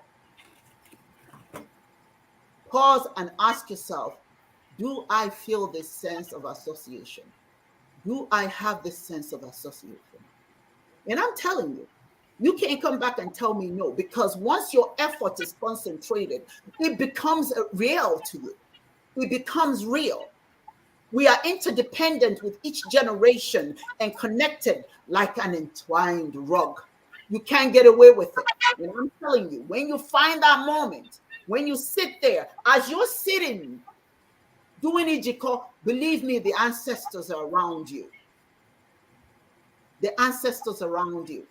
pause and ask yourself, do I feel this sense of association? Do I have this sense of association? And I'm telling you, you can't come back and tell me no, because once your effort is concentrated, it becomes real to you. It becomes real. We are interdependent with each generation and connected like an entwined rug. You can't get away with it. And I'm telling you, when you find that moment, when you sit there, as you're sitting, doing Ijiko, believe me, the ancestors are around you. The ancestors around you.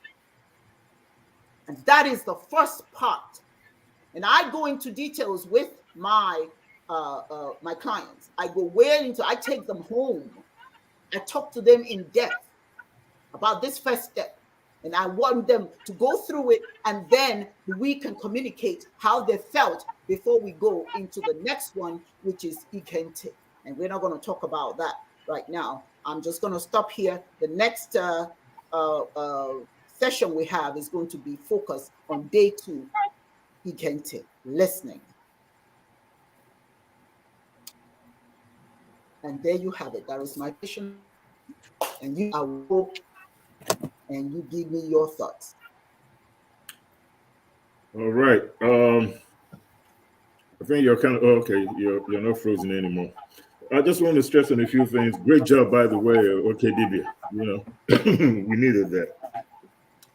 And that is the first part. And I go into details with my my clients. I go way into, I take them home. I talk to them in depth about this first step. And I want them to go through it, and then we can communicate how they felt before we go into the next one, which is Ikente. And we're not going to talk about that right now. I'm just going to stop here. The next session we have is going to be focused on day 2, Ikente, listening. And there you have it. That is my vision. And you are hope, and you give me your thoughts. All right. I think you're kind of okay. You're not frozen anymore. I just want to stress on a few things. Great job, by the way, okay, Dibia. We needed that.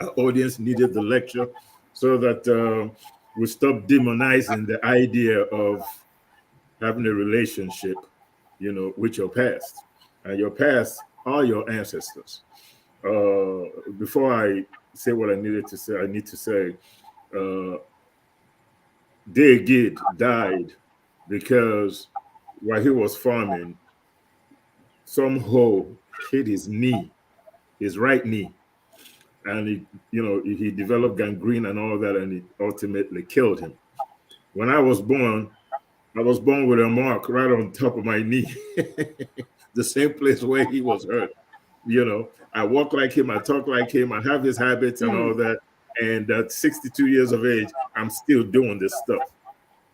our audience needed the lecture so that we stop demonizing the idea of having a relationship, with your past. And your past are your ancestors. Before I say what I needed to say, I need to say, Gid died because while he was farming, some hoe hit his knee, his right knee, and he developed gangrene and all that, and it ultimately killed him. When I was born with a mark right on top of my knee, the same place where he was hurt. I walk like him, I talk like him, I have his habits and all that. And at 62 years of age, I'm still doing this stuff.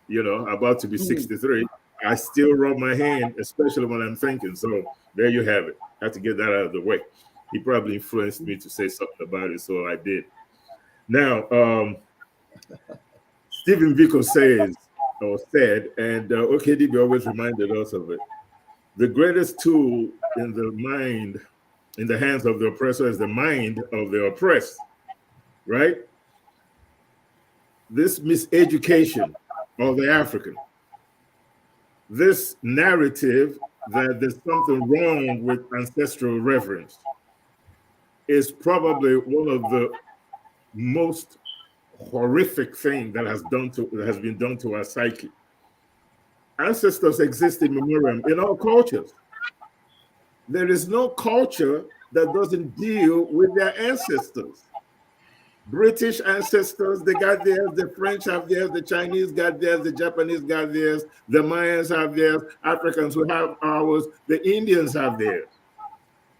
About to be 63. I still rub my hand, especially when I'm thinking. So there you have it. I had to get that out of the way. He probably influenced me to say something about it, so I did. Now, Stephen Biko said, and OKDB always reminded us of it. The greatest tool in the hands of the oppressor is the mind of the oppressed, right? This miseducation of the African, this narrative that there's something wrong with ancestral reverence is probably one of the most horrific thing that has been done to our psyche. Ancestors exist in memoriam in all cultures. There is no culture that doesn't deal with their ancestors. British ancestors, they got theirs, the French have theirs, the Chinese got theirs, the Japanese got theirs, the Mayans have theirs, Africans who have ours, the Indians have theirs.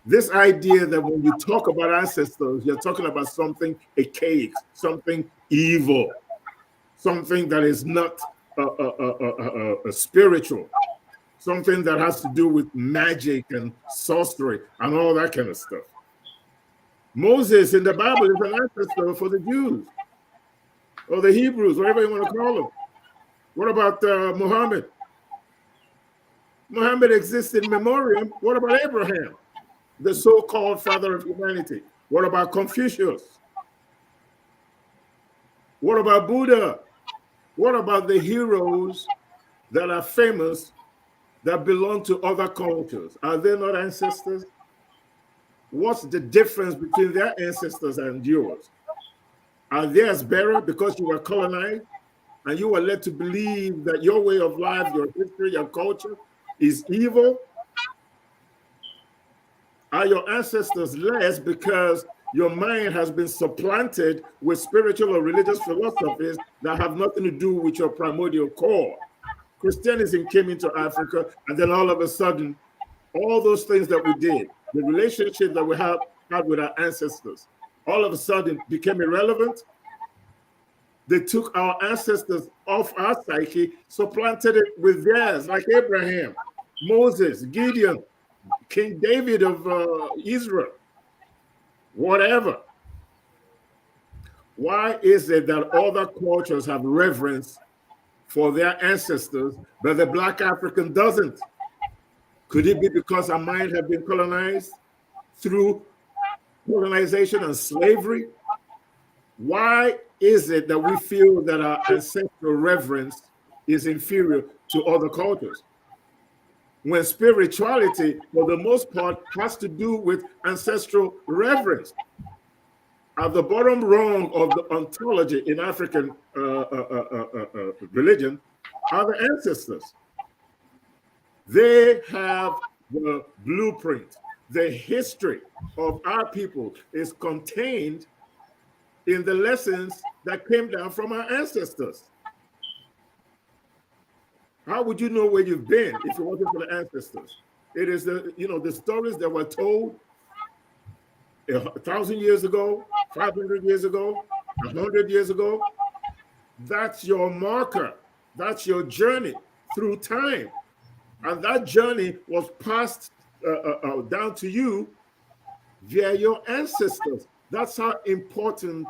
This idea that when you talk about ancestors, you're talking about something archaic, something evil, something that is not spiritual, something that has to do with magic and sorcery and all that kind of stuff. Moses in the Bible is an ancestor for the Jews or the Hebrews, whatever you want to call them. What about Muhammad? Muhammad exists in memoriam. What about Abraham, the so-called father of humanity? What about Confucius? What about Buddha? What about the heroes that are famous that belong to other cultures? Are they not ancestors? What's the difference between their ancestors and yours? Are theirs better because you were colonized and you were led to believe that your way of life, your history, your culture is evil? Are your ancestors less because your mind has been supplanted with spiritual or religious philosophies that have nothing to do with your primordial core? Christianism came into Africa, and then all of a sudden, all those things that we did, the relationship that we had with our ancestors, all of a sudden became irrelevant. They took our ancestors off our psyche, supplanted it with theirs, like Abraham, Moses, Gideon, King David of Israel, whatever. Why is it that other cultures have reverence for their ancestors, but the Black African doesn't? Could it be because our mind have been colonized through colonization and slavery? Why is it that we feel that our ancestral reverence is inferior to other cultures, when spirituality, for the most part, has to do with ancestral reverence? At the bottom rung of the ontology in African religion are the ancestors. They have the blueprint. The history of our people is contained in the lessons that came down from our ancestors. How would you know where you've been if it wasn't for the ancestors? It is the stories that were told 1,000 years ago, 500 years ago, 100 years ago. That's your marker. That's your journey through time. And that journey was passed down to you via your ancestors. That's how important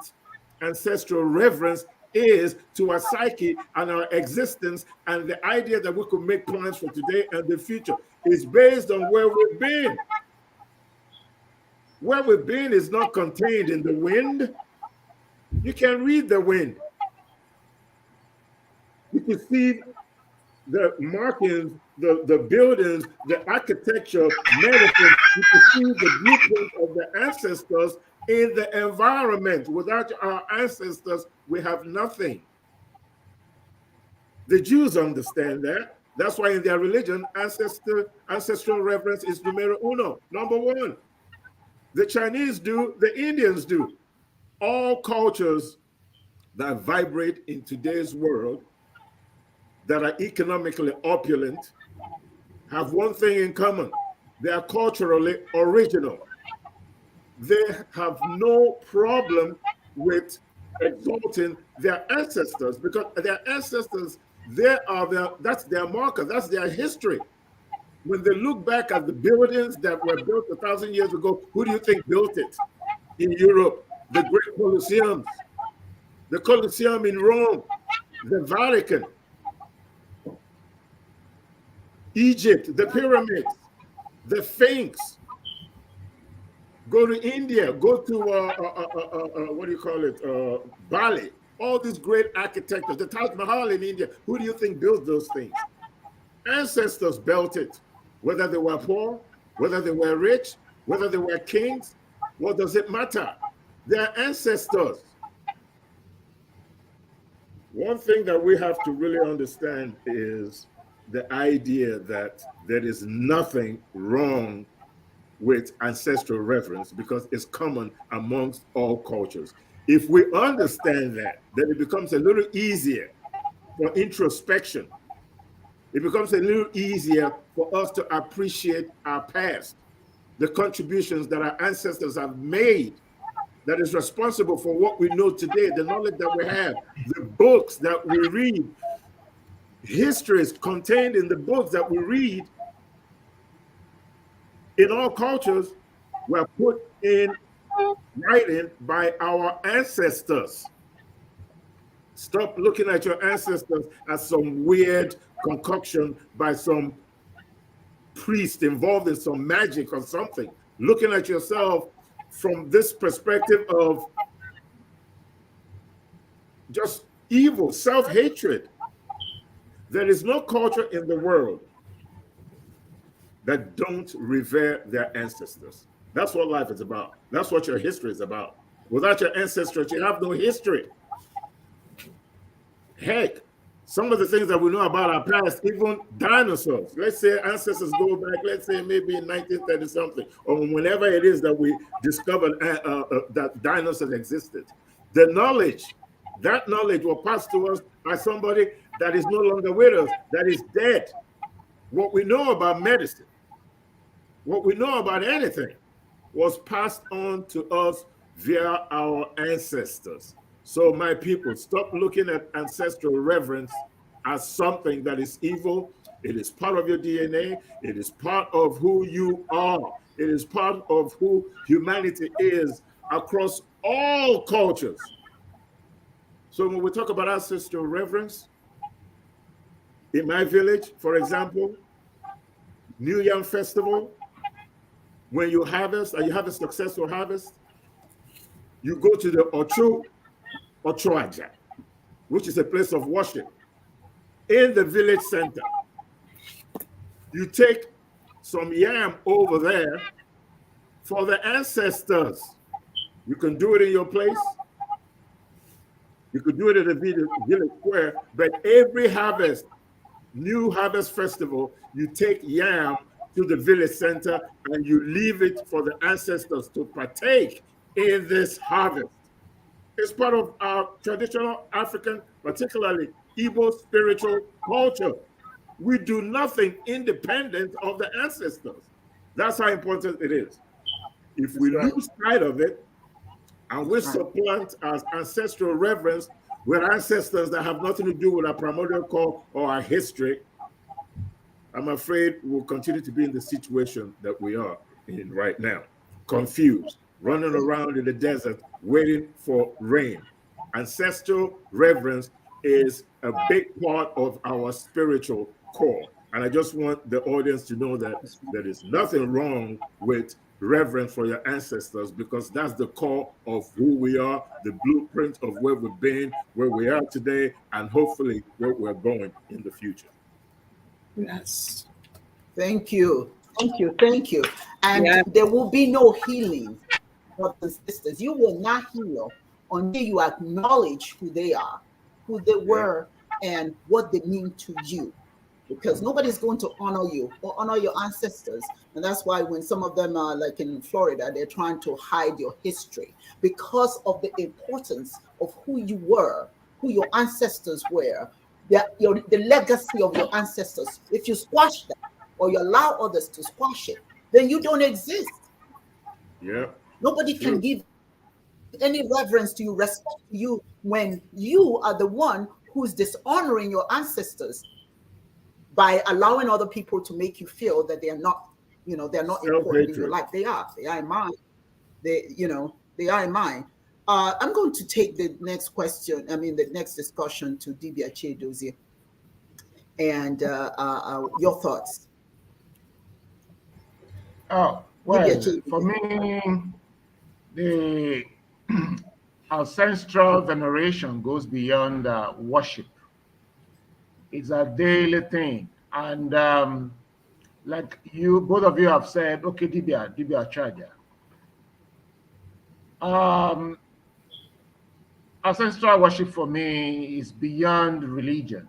ancestral reverence is to our psyche and our existence, and the idea that we could make plans for today and the future is based on where we've been. Where we've been is not contained in the wind. You can read the wind. You can see the markings, the buildings, the architecture, medicine. You can see the blueprint of the ancestors in the environment. Without our ancestors, we have nothing. The Jews understand that. That's why in their religion, ancestral reverence is numero uno, number one. The Chinese do, the Indians do. All cultures that vibrate in today's world, that are economically opulent, have one thing in common. They are culturally original. They have no problem with exalting their ancestors, because their ancestors, that's their marker, that's their history. When they look back at the buildings that were built 1,000 years ago, who do you think built it? In Europe, the great Colosseums, the Colosseum in Rome, the Vatican, Egypt, the pyramids, the Sphinx. Go to India, go to, what do you call it, Bali, all these great architects, the Taj Mahal in India. Who do you think built those things? Ancestors built it, whether they were poor, whether they were rich, whether they were kings. What does it matter? They're ancestors. One thing that we have to really understand is the idea that there is nothing wrong with ancestral reverence, because it's common amongst all cultures. If we understand that, then it becomes a little easier for introspection. It becomes a little easier for us to appreciate our past, the contributions that our ancestors have made, that is responsible for what we know today, the knowledge that we have, the books that we read, histories contained in the books that we read. In all cultures, were put in writing by our ancestors. Stop looking at your ancestors as some weird concoction by some priest involved in some magic or something. Looking at yourself from this perspective of just evil, self-hatred. There is no culture in the world that don't revere their ancestors. That's what life is about. That's what your history is about. Without your ancestors, you have no history. Heck, some of the things that we know about our past, even dinosaurs, let's say ancestors go back, let's say maybe in 1930 something, or whenever it is that we discovered that dinosaurs existed. The knowledge, that knowledge was passed to us by somebody that is no longer with us, that is dead. What we know about medicine, what we know about anything, was passed on to us via our ancestors. So my people, stop looking at ancestral reverence as something that is evil. It is part of your DNA. It is part of who you are. It is part of who humanity is across all cultures. So when we talk about ancestral reverence, in my village, for example, New Yam Festival, when you harvest and you have a successful harvest, you go to the Ochoaja, which is a place of worship in the village center. You take some yam over there for the ancestors. You can do it in your place. You could do it at a village square, but every harvest, new harvest festival, you take yam to the village center and you leave it for the ancestors to partake in this harvest. It's part of our traditional African, particularly Igbo spiritual culture. We do nothing independent of the ancestors. That's how important it is. If we lose sight of it and we supplant our ancestral reverence with ancestors that have nothing to do with our primordial core or our history, I'm afraid we'll continue to be in the situation that we are in right now. Confused, running around in the desert, waiting for rain. Ancestral reverence is a big part of our spiritual core. And I just want the audience to know that there is nothing wrong with reverence for your ancestors, because that's the core of who we are, the blueprint of where we've been, where we are today, and hopefully where we're going in the future. Yes. Thank you. Thank you. Thank you. And Yeah. there will be no healing, brothers and sisters. You will not heal until you acknowledge who they are, who they were, and what they mean to you. Because nobody's going to honor you or honor your ancestors. And that's why when some of them are like in Florida, they're trying to hide your history because of the importance of who you were, who your ancestors were, the legacy of your ancestors. If you squash that or you allow others to squash it, then you don't exist. Yeah. Nobody can give any reverence to you, respect to you, when you are the one who's dishonoring your ancestors by allowing other people to make you feel that they're not, they're not important in your life. They are in mine. They are in mine. I'm going to take the next question, the next discussion to Dibia Chiedozie. And your thoughts. Oh, well, for me, the ancestral veneration goes beyond worship. It's a daily thing. And like both of you have said, okay, Dibia Charger. Ancestral worship for me is beyond religion.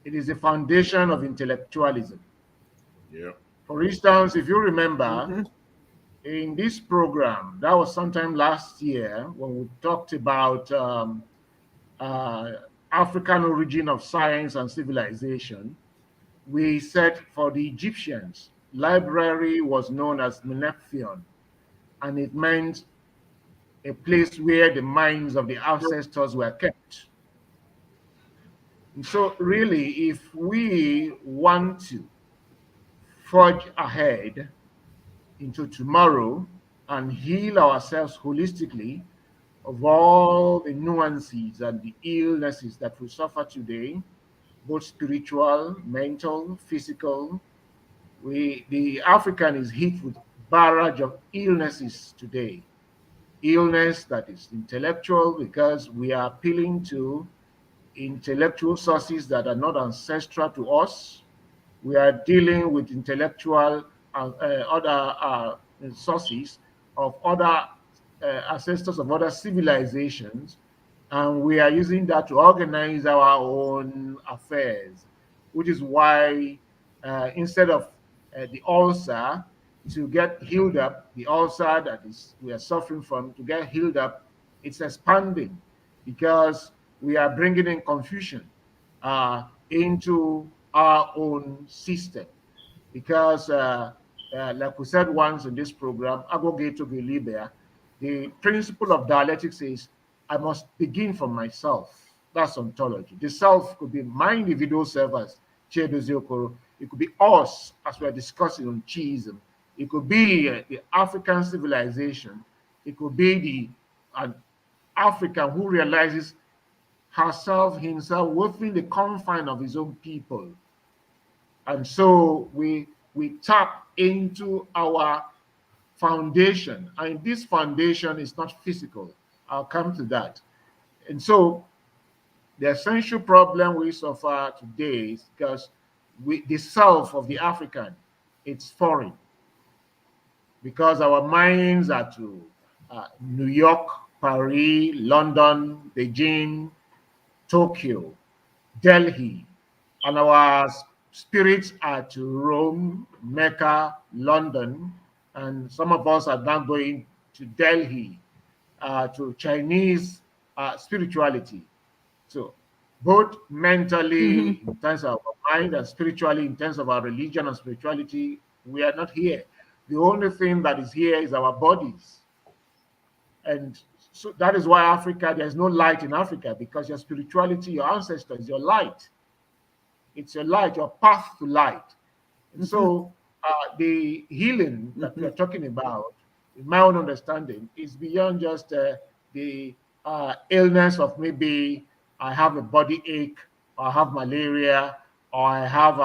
It is the foundation of intellectualism. Yeah. For instance, if you remember, in this program, that was sometime last year when we talked about African origin of science and civilization, we said for the Egyptians, library was known as Menephion, and it meant a place where the minds of the ancestors were kept. And so really, if we want to forge ahead into tomorrow and heal ourselves holistically of all the nuances and the illnesses that we suffer today, both spiritual, mental, physical, the African is hit with barrage of illnesses today. Illness that is intellectual, because we are appealing to intellectual sources that are not ancestral to us. We are dealing with intellectual other sources of other ancestors of other civilizations, and we are using that to organize our own affairs, which is why instead of the ulcer to get healed up, the ulcer that is we are suffering from to get healed up, it's expanding because we are bringing in confusion into our own system. Because like we said once in this program, Agoge to Libya, the principle of dialectics is I must begin from myself. That's ontology. The self could be my individual self as Chiedozie Okoro. It could be us as we're discussing on Chiism. It could be the African civilization. It could be an African who realizes herself, himself, within the confine of his own people. And so we tap into our foundation. And this foundation is not physical. I'll come to that. And so the essential problem we suffer today is because the self of the African, it's foreign. Because our minds are to New York, Paris, London, Beijing, Tokyo, Delhi, and our spirits are to Rome, Mecca, London, and some of us are now going to Delhi, to Chinese spirituality. So both mentally in terms of our mind and spiritually in terms of our religion and spirituality, we are not here. The only thing that is here is our bodies. And so that is why Africa, there's no light in Africa, because your spirituality, your ancestors, your light. It's your light, your path to light. And so the healing that we're talking about, in my own understanding, is beyond just the illness of maybe I have a body ache, or I have malaria, or I have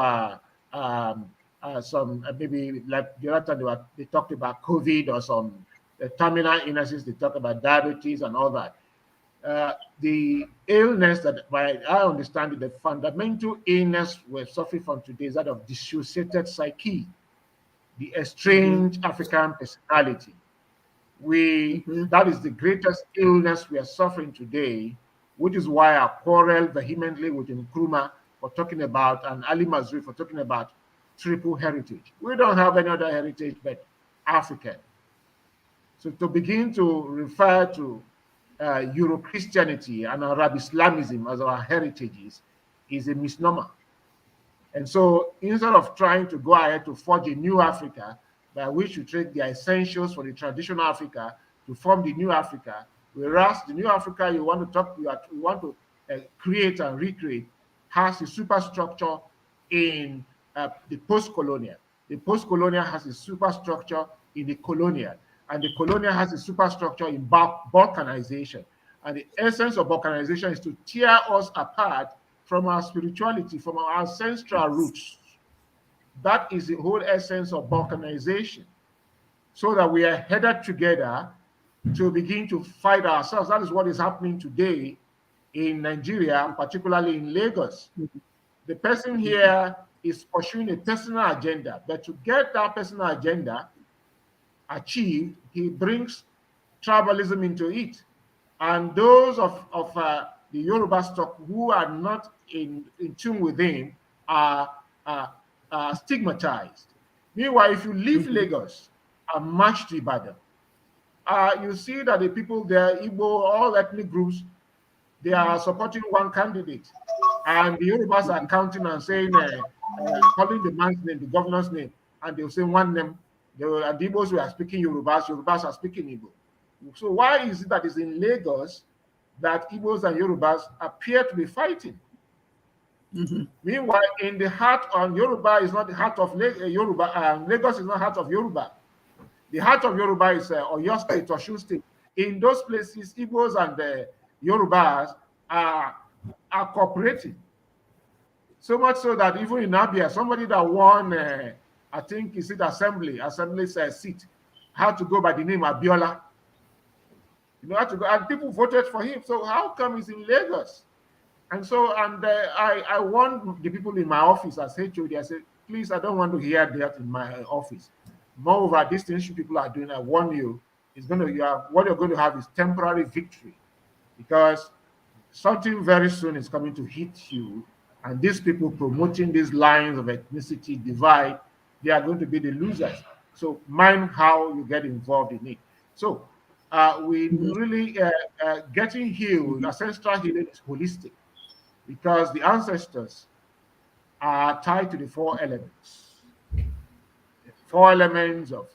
some maybe like the other time they talked about COVID or some terminal illnesses. They talk about diabetes and all that. The illness that, by I understand it, the fundamental illness we're suffering from today is that of dissociated psyche, the estranged African personality. That is the greatest illness we are suffering today, which is why I quarrel vehemently with Nkrumah for talking about, and Ali Mazrui for talking about triple heritage. We don't have any other heritage but African. So to begin to refer to Euro-Christianity and Arab Islamism as our heritages is a misnomer. And so instead of trying to go ahead to forge a new Africa, by which you take the essentials for the traditional Africa to form the new Africa, whereas the new Africa you want to create and recreate has a superstructure in the post-colonial. The post-colonial has a superstructure in the colonial, and the colonial has a superstructure in balkanization. And the essence of balkanization is to tear us apart from our spirituality, from our ancestral roots. That is the whole essence of balkanization, so that we are headed together to begin to fight ourselves. That is what is happening today in Nigeria, particularly in Lagos. The person here is pursuing a personal agenda, but to get that personal agenda achieved, he brings tribalism into it. And those of the Yoruba stock who are not in tune with him are stigmatized. Meanwhile, if you leave Lagos and march to Ibadan, you see that the people there, Igbo, all ethnic groups, they are supporting one candidate. And the Yorubas are counting and saying, calling the man's name, the governor's name, and they'll say one name. The Igbos who are speaking Yorubas are speaking Igbo. So why is it that it's in Lagos that Igbos and Yorubas appear to be fighting? Meanwhile, in the heart of Yoruba is not the heart of Yoruba. Lagos is not the heart of Yoruba. The heart of Yoruba is Oyo State, Osun State. In those places, Igbos and Yorubas are cooperating. So much so that even in Abia, somebody that won, I think, is it Assembly's seat, had to go by the name Abiola. You know, had to go, and people voted for him. So how come he's in Lagos? And so, I warned the people in my office as HOD. I said, please, I don't want to hear that in my office. Moreover, these things people are doing, I warn you, what you're going to have is temporary victory, because something very soon is coming to hit you, and these people promoting these lines of ethnicity divide, they are going to be the losers. So mind how you get involved in it. So we really getting healed. Ancestral healing is holistic, because the ancestors are tied to the four elements. The four elements of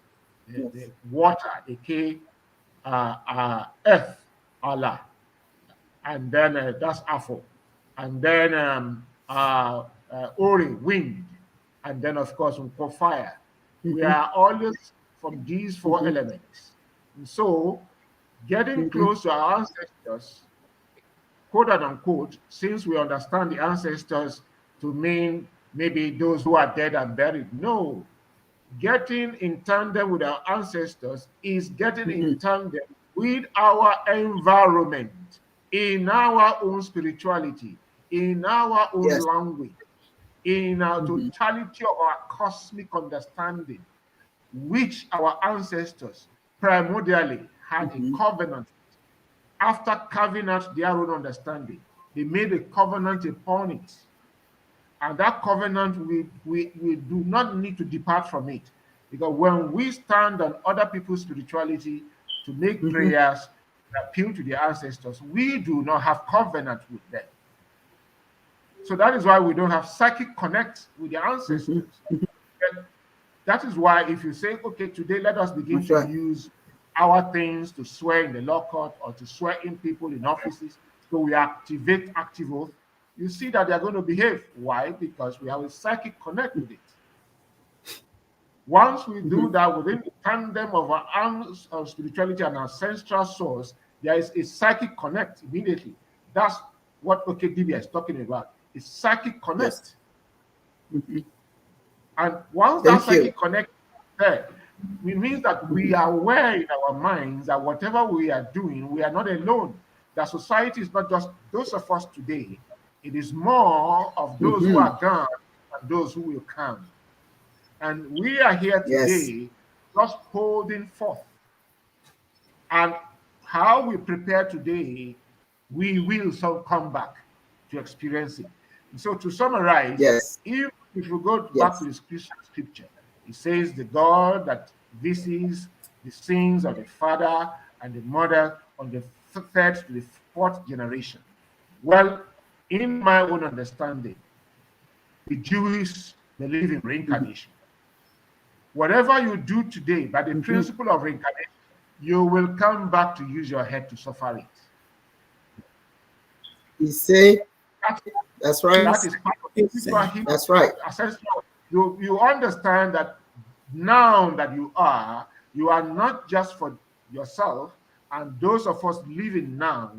the water, aka earth, Allah, and then that's Afo, and then Ori, wind, and then of course fire. We are always from these four elements. And so getting close to our ancestors, quote unquote, since we understand the ancestors to mean maybe those who are dead and buried. No, getting in tandem with our ancestors is getting in tandem with our environment, in our own spirituality, in our own language, in our totality of our cosmic understanding, which our ancestors primordially had a covenant. After carving out their own understanding, they made a covenant upon it. And that covenant, we do not need to depart from it. Because when we stand on other people's spirituality to make prayers, appeal to the ancestors, we do not have covenant with them. So that is why we don't have psychic connect with the ancestors. That is why if you say, okay, today let us begin to use our things to swear in the law court or to swear in people in offices, so we activate active oath, you see that they're going to behave. Why? Because we have a psychic connect with it. Once we do that within the tandem of our spirituality and ancestral source, there is a psychic connect immediately. That's what Dibias is talking about. It's psychic connect. And once that psychic connection is there, it means that we are aware in our minds that whatever we are doing, we are not alone. That society is not just those of us today. It is more of those who are gone and those who will come. And we are here today just holding forth. And how we prepare today, we will so come back to experience it. And so to summarize, if we go back to the scripture, it says the God that visits the sins of the father and the mother on the third to the fourth generation. Well, in my own understanding, the Jews believe in reincarnation. Whatever you do today by the principle of reincarnation, you will come back to use your head to suffer it. You see? That's right. That is part of the spiritual healing. That's right. You understand that now that you are not just for yourself and those of us living now,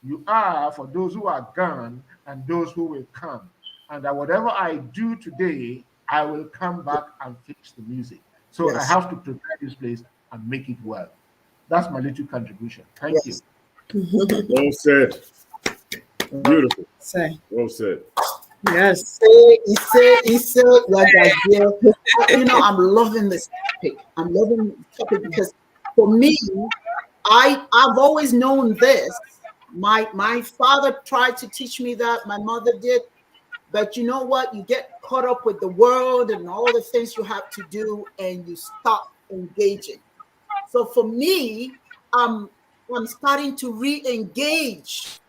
you are for those who are gone and those who will come. And that whatever I do today, I will come back and fix the music. So I have to prepare this place and make it well. That's my little contribution. Thank you. Well said. Beautiful. Well said. Yes. You know, I'm loving this topic. I'm loving the topic because for me, I've always known this. My father tried to teach me that, my mother did. But you know what? You get caught up with the world and all the things you have to do, and you stop engaging. So for me, I'm starting to re-engage.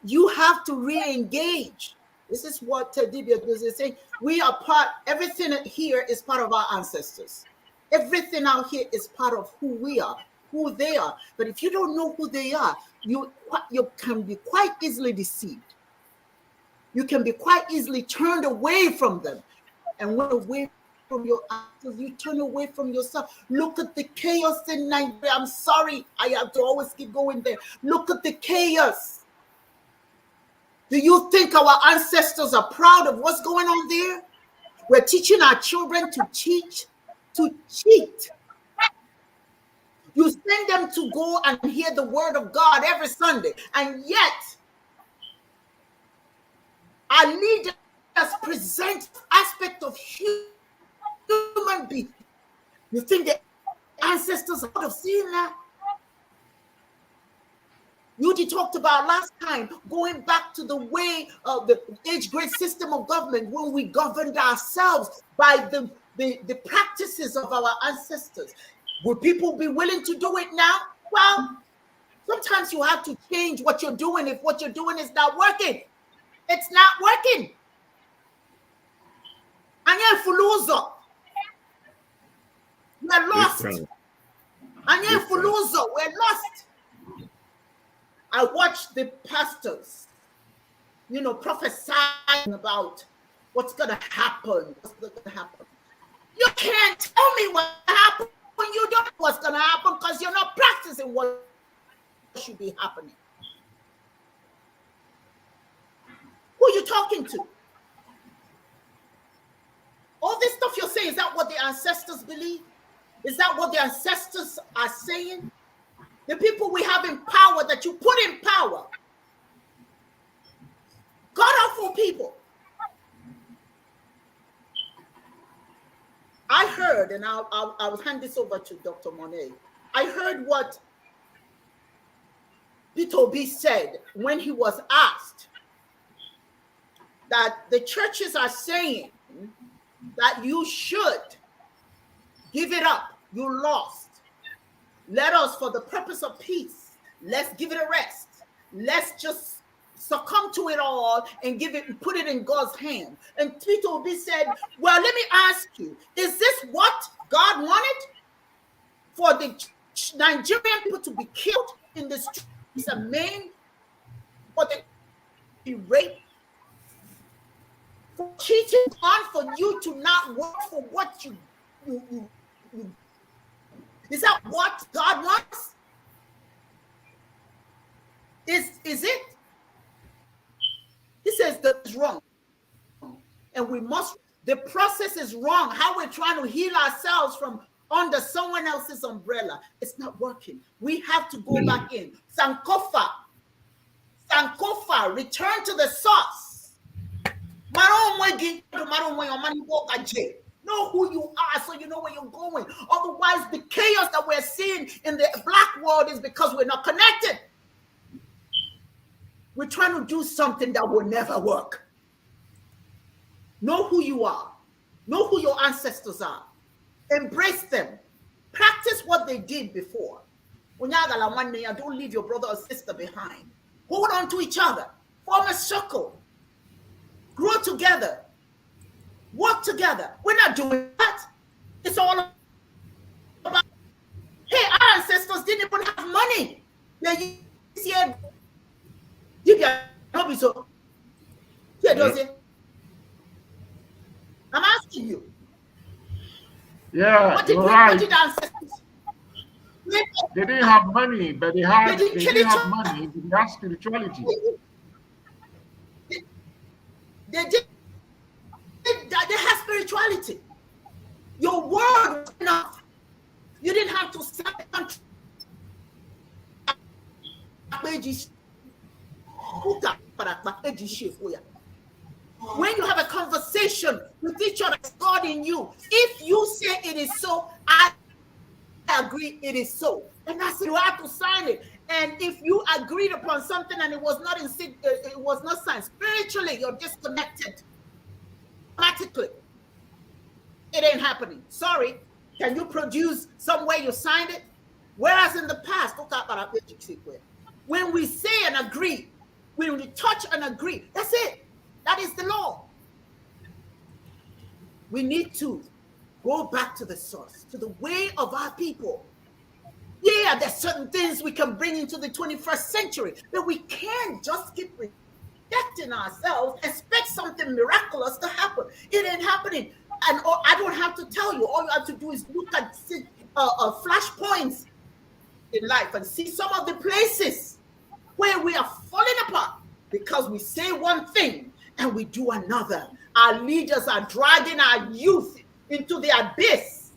You have to re-engage. This is what Dibias was saying. We are part, everything here is part of our ancestors. Everything out here is part of who we are, who they are. But if you don't know who they are, you can be quite easily deceived. You can be quite easily turned away from them. And when away from your answers, you turn away from yourself. Look at the chaos in Nigeria. I'm sorry, I have to always keep going there. Look at the chaos. Do you think our ancestors are proud of what's going on there? We're teaching our children to cheat. You send them to go and hear the word of God every Sunday, and yet our leaders present aspect of human being. You think the ancestors are out of seeing that? You talked about last time, going back to the way of the age grade system of government, when we governed ourselves by the practices of our ancestors. Would people be willing to do it now? Well, sometimes you have to change what you're doing if what you're doing is not working. It's not working. We're lost. We're lost. I watched the pastors, prophesying about what's going to happen. You can't tell me what happened when you don't know what's going to happen because you're not practicing what should be happening. Who are you talking to? All this stuff you're saying, is that what the ancestors believe? Is that what the ancestors are saying? The people we have in power, that you put in power, God-awful people. I heard, and I'll hand this over to Dr. Monet. I heard what Peter B said when he was asked that the churches are saying that you should give it up. You lost. Let us, for the purpose of peace, let's give it a rest. Let's just succumb to it all and put it in God's hand. And Peter B said, well, let me ask you, is this what God wanted? For the Nigerian people to be killed in the streets of Maine? For them to be raped? For cheating on, for you to not work for what you is that what God wants? Is it? He says that is wrong. And we must The process is wrong. How we're trying to heal ourselves from under someone else's umbrella. It's not working. We have to go back in. Sankofa, return to the source. Know who you are so you know where you're going. Otherwise, the chaos that we're seeing in the black world is because we're not connected. We're trying to do something that will never work. Know who you are. Know who your ancestors are. Embrace them. Practice what they did before. Don't leave your brother or sister behind. Hold on to each other. Form a circle. Grow together. Work together. We're not doing that. It's all about, hey, our ancestors didn't even have money. Dibias, so. Yeah, does it? I'm asking you. Yeah, What did ancestors? They didn't have money, but they didn't have money, they had spirituality. They had spirituality. Your word was enough. You didn't have to sign a contract. When you have a conversation with each other, God in you, if you say it is so, I agree it is so. And that's it, you have to sign it. And if you agreed upon something and it was not signed, spiritually, you're disconnected. Automatically. It ain't happening. Sorry. Can you produce some way you signed it? Whereas in the past, when we say and agree, when we touch and agree, that's it. That is the law. We need to go back to the source, to the way of our people. Yeah, there's certain things we can bring into the 21st century, but we can't just keep rejecting ourselves, expect something miraculous to happen. It ain't happening. And I don't have to tell you. All you have to do is look at flashpoints in life and see some of the places where we are falling apart because we say one thing and we do another. Our leaders are dragging our youth into the abyss.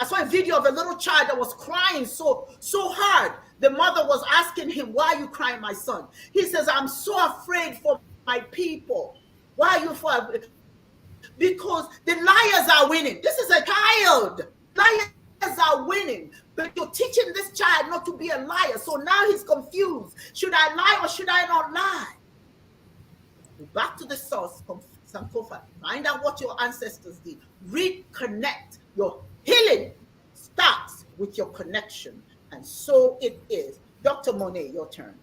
I saw a video of a little child that was crying so hard. The mother was asking him, "Why are you crying, my son?" He says, "I'm so afraid for my people." "Why are you afraid?" "Because the liars are winning." This is a child. Liars are winning. But you're teaching this child not to be a liar. So now he's confused. Should I lie or should I not lie? Go back to the source. Find out what your ancestors did. Reconnect. Your healing starts with your connection. And so it is. Dr. Monet, your turn.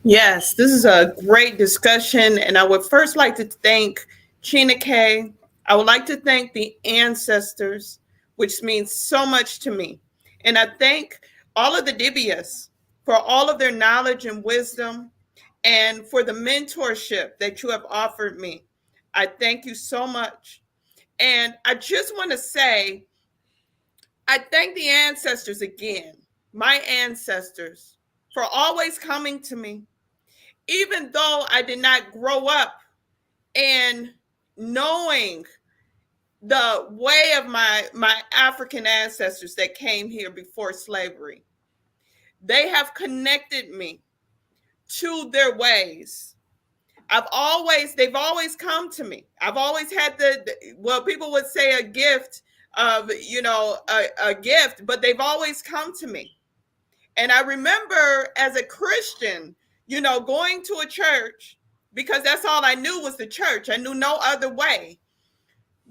Yes, this is a great discussion. And I would first like to thank Chineke. I would like to thank the ancestors, which means so much to me. And I thank all of the Dibias for all of their knowledge and wisdom and for the mentorship that you have offered me. I thank you so much. And I just want to say, I thank the ancestors again, my ancestors, for always coming to me, even though I did not grow up and knowing the way of my African ancestors that came here before slavery. They have connected me to their ways. They've always come to me. I've always had people would say a gift of, a gift, but they've always come to me. And I remember as a Christian, going to a church, because that's all I knew was the church. I knew no other way.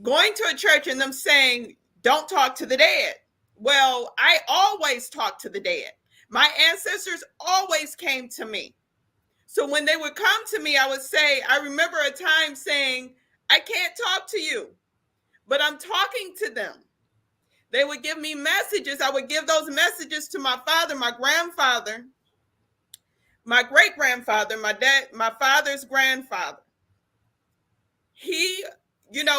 Going to a church and them saying, "Don't talk to the dead." Well, I always talked to the dead. My ancestors always came to me. So when they would come to me, I would say, I remember a time saying, "I can't talk to you, but I'm talking to them." They would give me messages. I would give those messages to my father, my grandfather, my great-grandfather, my father's grandfather. He,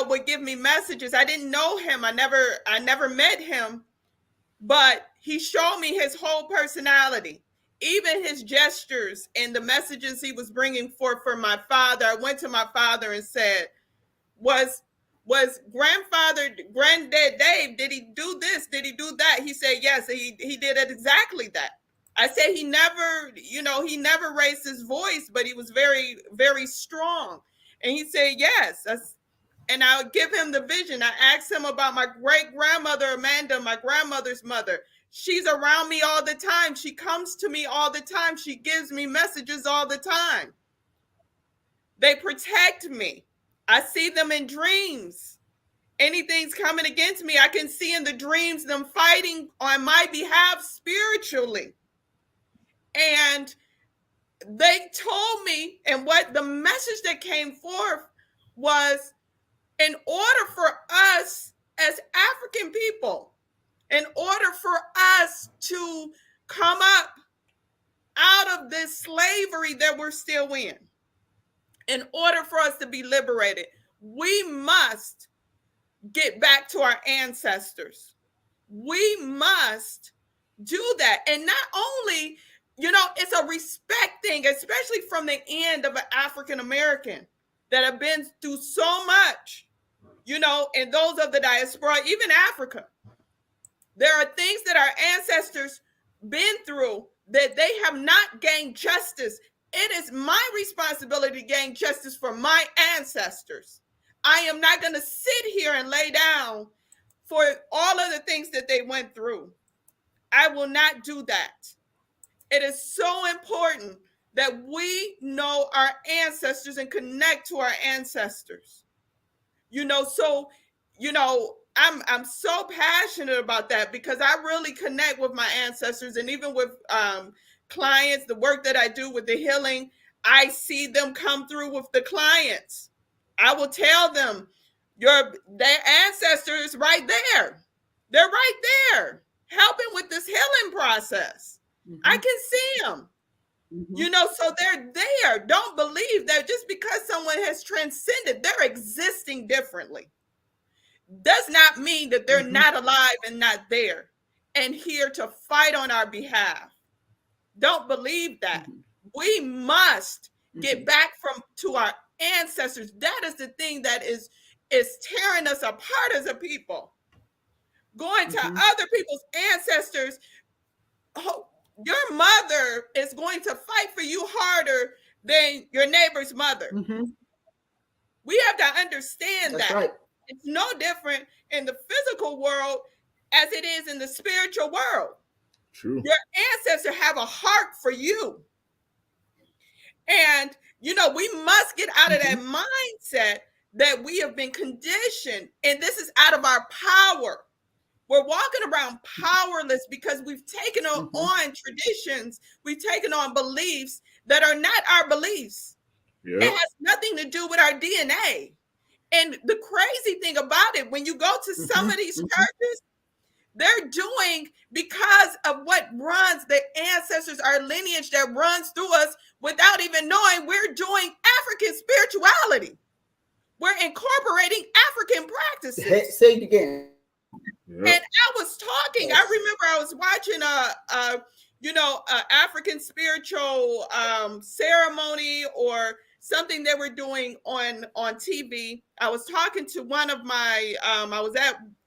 would give me messages. I didn't know him. I never met him, but he showed me his whole personality. even his gestures and the messages he was bringing forth for my father. I went to my father and said, was granddad Dave, did he do this? Did he do that? He said, yes, he did it exactly that. I said, he never raised his voice, but he was very, very strong. And he said, yes. And I would give him the vision. I asked him about my great grandmother, Amanda, my grandmother's mother. She's around me all the time. She comes to me all the time. She gives me messages all the time. They protect me. I see them in dreams. Anything's coming against me, I can see in the dreams them fighting on my behalf spiritually. And they told me, and what the message that came forth was, in order for us as African people, in order for us to come up out of this slavery that we're still in order for us to be liberated, we must get back to our ancestors. We must do that. And not only, it's a respect thing, especially from the end of an African American that have been through so much, and those of the diaspora, even Africa. There are things that our ancestors been through that they have not gained justice. It is my responsibility to gain justice for my ancestors. I am not going to sit here and lay down for all of the things that they went through. I will not do that. It is so important that we know our ancestors and connect to our ancestors. I'm so passionate about that because I really connect with my ancestors, and even with clients, the work that I do with the healing, I see them come through with the clients. I will tell them, their ancestor is right there. They're right there helping with this healing process. Mm-hmm. I can see them. Mm-hmm. So they're there. Don't believe that just because someone has transcended, they're existing differently. Does not mean that they're not alive and not there and here to fight on our behalf. Don't believe that. We must get back to our ancestors. That is the thing that is tearing us apart as a people. Going to other people's ancestors, your mother is going to fight for you harder than your neighbor's mother. We have to understand that. Right. It's no different in the physical world as it is in the spiritual world. True. Your ancestors have a heart for you. And, we must get out of that mindset that we have been conditioned, and this is out of our power. We're walking around powerless because we've taken on traditions, we've taken on beliefs that are not our beliefs. Yep. It has nothing to do with our DNA. And the crazy thing about it, when you go to some of these churches, they're doing, because of what runs the ancestors, our lineage that runs through us, without even knowing, we're doing African spirituality. We're incorporating African practices. Say it again. Yep. And I was talking, I remember I was watching a African spiritual ceremony or something they were doing on TV. I was talking to one of my, I was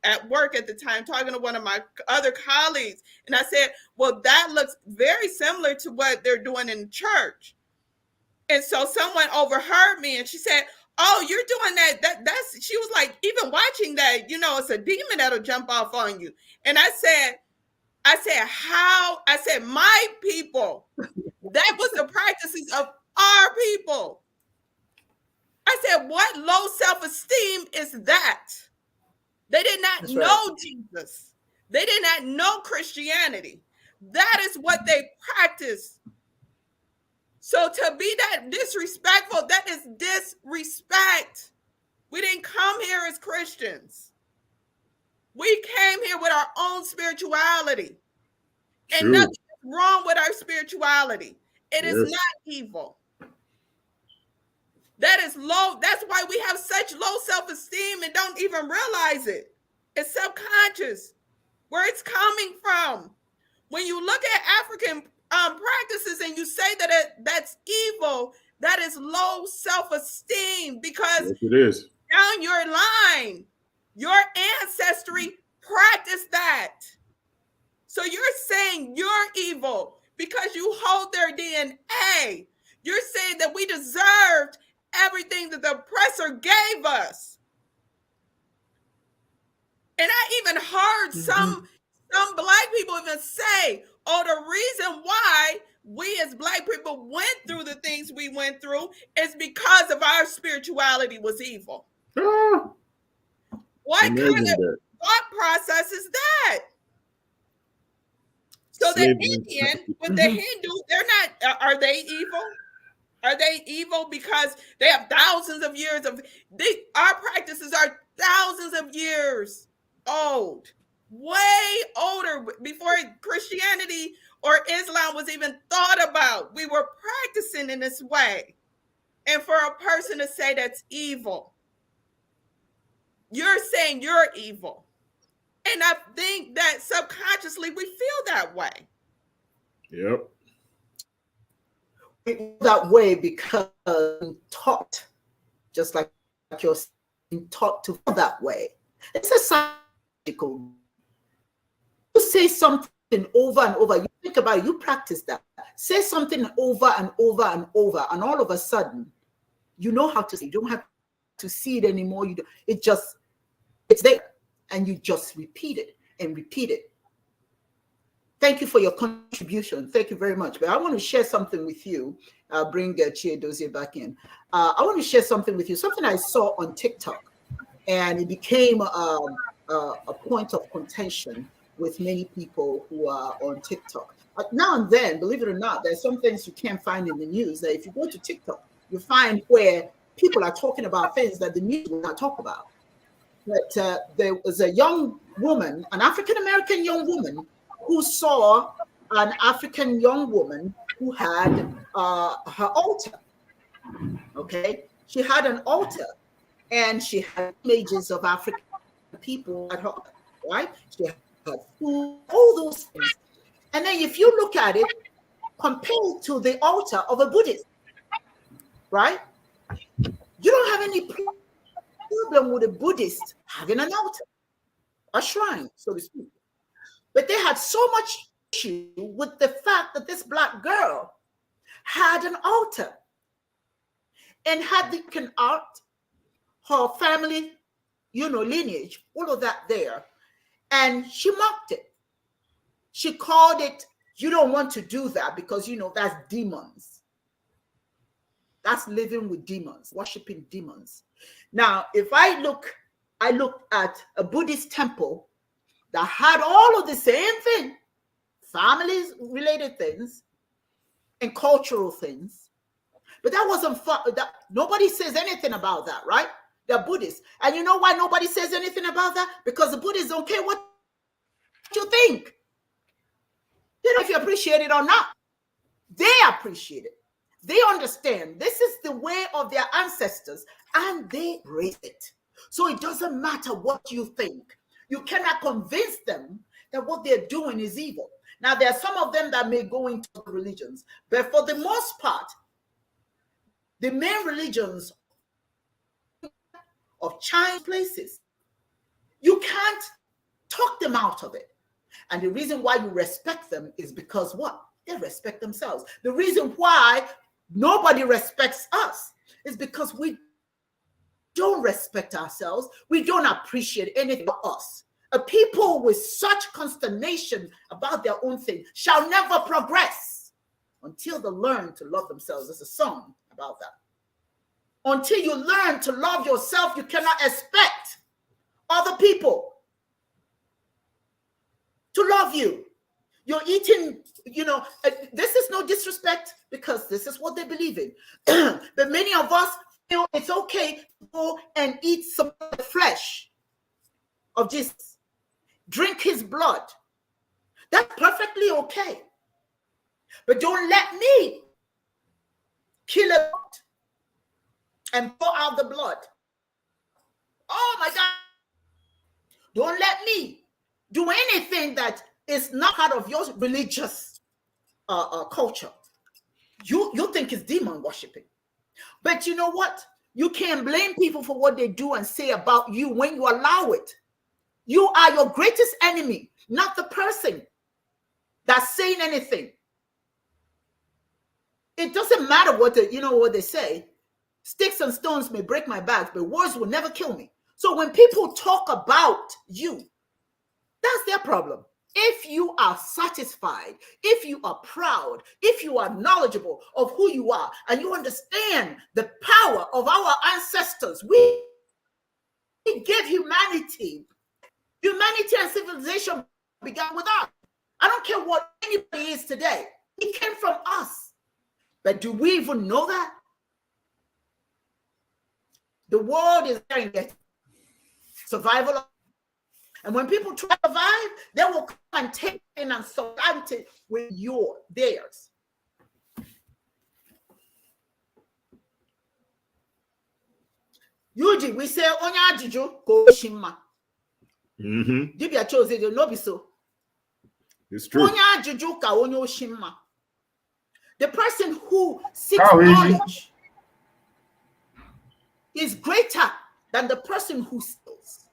at work at the time, talking to one of my other colleagues. And I said, well, that looks very similar to what they're doing in church. And so someone overheard me and she said, oh, you're doing that. That's, she was like, even watching that, it's a demon that'll jump off on you. And I said, my people, that was the practices of our people. I said, what low self-esteem is that? They did not know Jesus. They did not know Christianity. That is what they practiced. So to be that disrespectful, that is disrespect. We didn't come here as Christians. We came here with our own spirituality. True. And nothing is wrong with our spirituality. It is not evil. That is low. That's why we have such low self-esteem and don't even realize it. It's subconscious, where it's coming from. When you look at African practices and you say that that's evil, that is low self-esteem, because Yes, it is. down your line, your ancestry practiced that. So you're saying you're evil because you hold their DNA. You're saying that we deserved everything that the oppressor gave us. And I even heard some Black people even say, oh, the reason why we as Black people went through the things we went through is because of our spirituality was evil. Ah, What kind of that. thought process is that? So the Indian with the Hindu, they're not, are they evil? Are they evil because they have thousands of years of, our practices are thousands of years old, way older, before Christianity or Islam was even thought about. We were practicing in this way. And for a person to say that's evil, you're saying you're evil. And I think that subconsciously we feel that way. Yep. We feel that way because we're taught, just like you're taught to feel that way. It's a psychological. You say something over and over, you think about it, you practice that. Say something over and over and over, and all of a sudden, you know how to say. You don't have to see it anymore. You don't, it's there, and you just repeat it and repeat it. Thank you for your contribution. Thank you very much. But I want to share something with you. I'll bring Chiedozie back in. I want to share something with you, something I saw on TikTok, and it became a point of contention with many people who are on TikTok. Now and then, believe it or not, there's some things you can't find in the news that if you go to TikTok, you find where people are talking about things that the news will not talk about. But there was a young woman, an African-American young woman, who saw an African young woman who had her altar. Okay, she had an altar, and she had images of African people at her, right? She had food, all those things. And then if you look at it, compared to the altar of a Buddhist, right? You don't have any problem with a Buddhist having an altar, a shrine, so to speak. But they had so much issue with the fact that this Black girl had an altar and had the art, her family, lineage, all of that there. And she mocked it. She called it, you don't want to do that because, that's demons. That's living with demons, worshiping demons. Now, if I look at a Buddhist temple that had all of the same thing, families related things and cultural things, but that wasn't fun. That nobody says anything about that, right? They're Buddhists. And you know why nobody says anything about that? Because the Buddhists don't care what you think. They don't know if you appreciate it or not. They appreciate it. They understand this is the way of their ancestors, and they raise it. So it doesn't matter what you think. You cannot convince them that what they're doing is evil. Now, there are some of them that may go into religions, but for the most part, the main religions of Chinese places, you can't talk them out of it. And the reason why you respect them is because what? They respect themselves. The reason why nobody respects us is because we don't respect ourselves. We don't appreciate anything about us. A people with such consternation about their own thing shall never progress until they learn to love themselves. There's a song about that. Until you learn to love yourself, you cannot expect other people to love you. You're eating, this is no disrespect because this is what they believe in. But many of us feel it's okay to go and eat some of the flesh of Jesus, drink his blood. That's perfectly okay. But don't let me kill it and pour out the blood. Oh my God. Don't let me do anything that is not part of your religious culture, you think it's demon worshiping. But you know what? You can't blame people for what they do and say about you when you allow it. You are your greatest enemy, not the person that's saying anything. It doesn't matter what what they say. Sticks and stones may break my back, but words will never kill me. So when people talk about you, that's their problem. If you are satisfied, if you are proud, if you are knowledgeable of who you are, and you understand the power of our ancestors, we gave humanity. Humanity and civilization began with us. I don't care what anybody is today. It came from us. But do we even know that? The world is there in survival. And when people try to survive, they will come and take in and surround it with theirs. Usually we say, Onya Ajuju, go shima. Dibia chose it, no be so. It's true. Onya Ajuju ka onyo shima. The person who seeks knowledge is greater than the person who steals.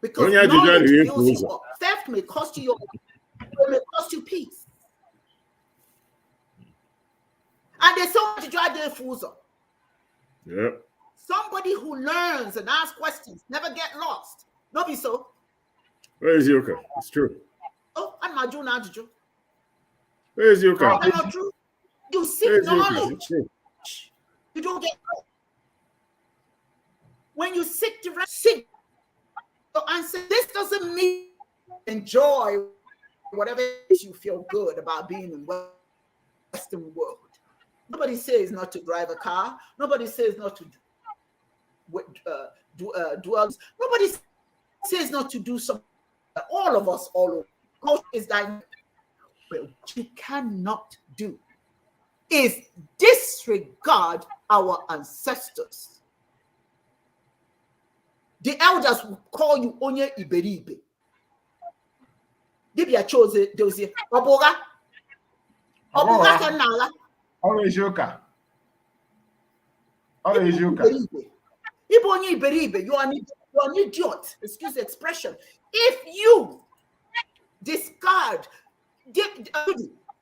Because knowledge builds you up. Theft may cost you peace. And there's so much to drive their fools up. Yep. Somebody who learns and asks questions never get lost. No be so. Where is Yoka? It's true. Oh, I'm not doing that. Where is Yoka? That's not true. You seek knowledge. You don't get lost. When you seek direction, your answer, this doesn't mean enjoy whatever you feel good about being in the Western world. Nobody says not to drive a car. Nobody says not to do drugs. Nobody says not to do something. All of us, all over. Culture is dynamic. But what you cannot do is disregard our ancestors. The elders will call you Onye Iberibe. Dibia chose it. They will say, Oboga. Oboga Kanala. Always Yoka. Always Yoka. Ibo Onye Iberibe. You are an idiot. Excuse the expression. If you discard,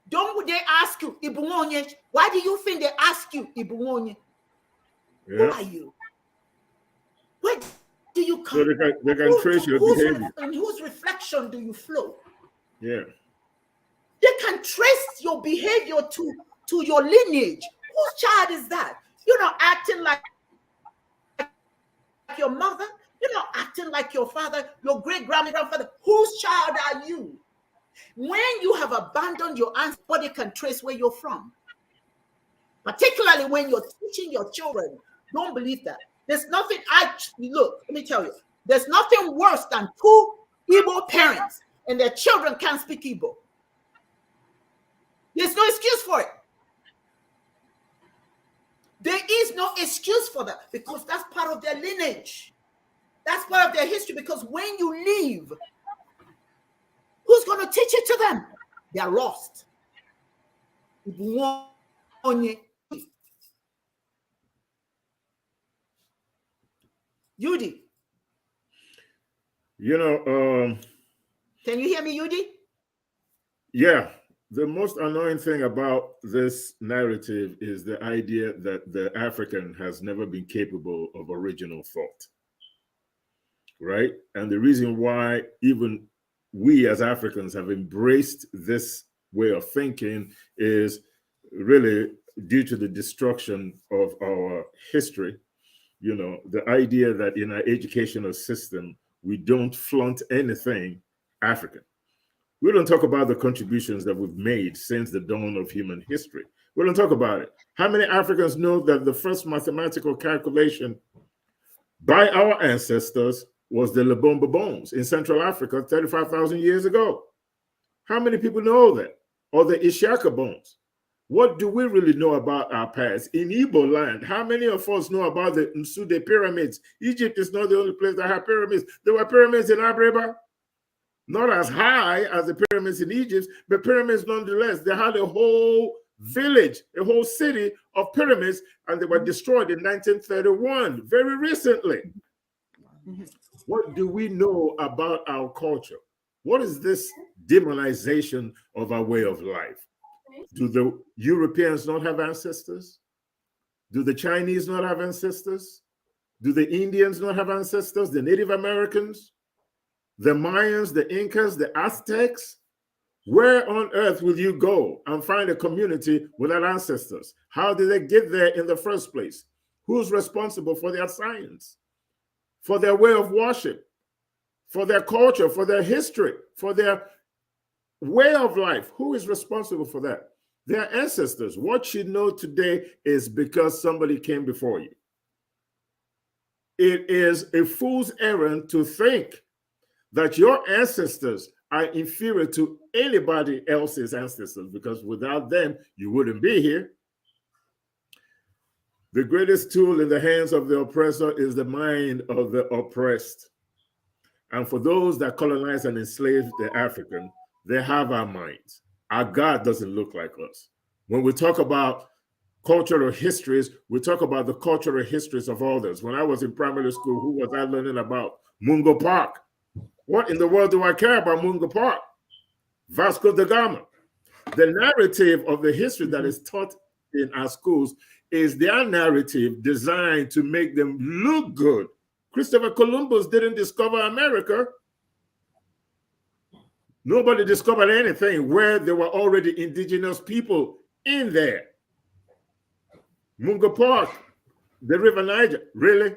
don't they ask you, Ibungonye? Why do you think they ask you, Ibungonye? Who are you? Where do you come? So they can trace your behavior. In whose reflection do you flow? Yeah. They can trace your behavior to your lineage. Whose child is that? You're not acting like your mother. You're not acting like your father, your great-grandfather. Whose child are you? When you have abandoned your ancestors, nobody can trace where you're from. Particularly when you're teaching your children. Don't believe that. There's nothing, look, let me tell you, there's nothing worse than two Igbo parents and their children can't speak Igbo. There's no excuse for it. There is no excuse for that because that's part of their lineage. That's part of their history because when you leave, who's going to teach it to them? They are lost. Yudi. Can you hear me, Yudi? Yeah. The most annoying thing about this narrative is the idea that the African has never been capable of original thought. Right? And the reason why even we as Africans have embraced this way of thinking is really due to the destruction of our history. The idea that in our educational system, we don't flaunt anything African. We don't talk about the contributions that we've made since the dawn of human history. We don't talk about it. How many Africans know that the first mathematical calculation by our ancestors was the Lebomba bones in Central Africa 35,000 years ago? How many people know that? Or the Ishaka bones? What do we really know about our past? In Igbo land, how many of us know about the Nsude pyramids? Egypt is not the only place that have pyramids. There were pyramids in Abreba. Not as high as the pyramids in Egypt, but pyramids nonetheless. They had a whole village, a whole city of pyramids, and they were destroyed in 1931, very recently. What do we know about our culture? What is this demonization of our way of life? Do the Europeans not have ancestors? Do the Chinese not have ancestors? Do the Indians not have ancestors? The Native Americans? The Mayans, the Incas, the Aztecs? Where on earth will you go and find a community without ancestors? How did they get there in the first place? Who's responsible for their science, for their way of worship, for their culture, for their history, for their way of life? Who is responsible for that? Their ancestors. What you know today is because somebody came before you. It is a fool's errand to think that your ancestors are inferior to anybody else's ancestors, because without them, you wouldn't be here. The greatest tool in the hands of the oppressor is the mind of the oppressed. And for those that colonized and enslaved the African, they have our minds. Our God doesn't look like us. When we talk about cultural histories, we talk about the cultural histories of others. When I was in primary school, who was I learning about? Mungo Park. What in the world do I care about Mungo Park? Vasco da Gama. The narrative of the history that is taught in our schools is their narrative designed to make them look good. Christopher Columbus didn't discover America. Nobody discovered anything where there were already indigenous people in there. Mungo Park, the River Niger, really?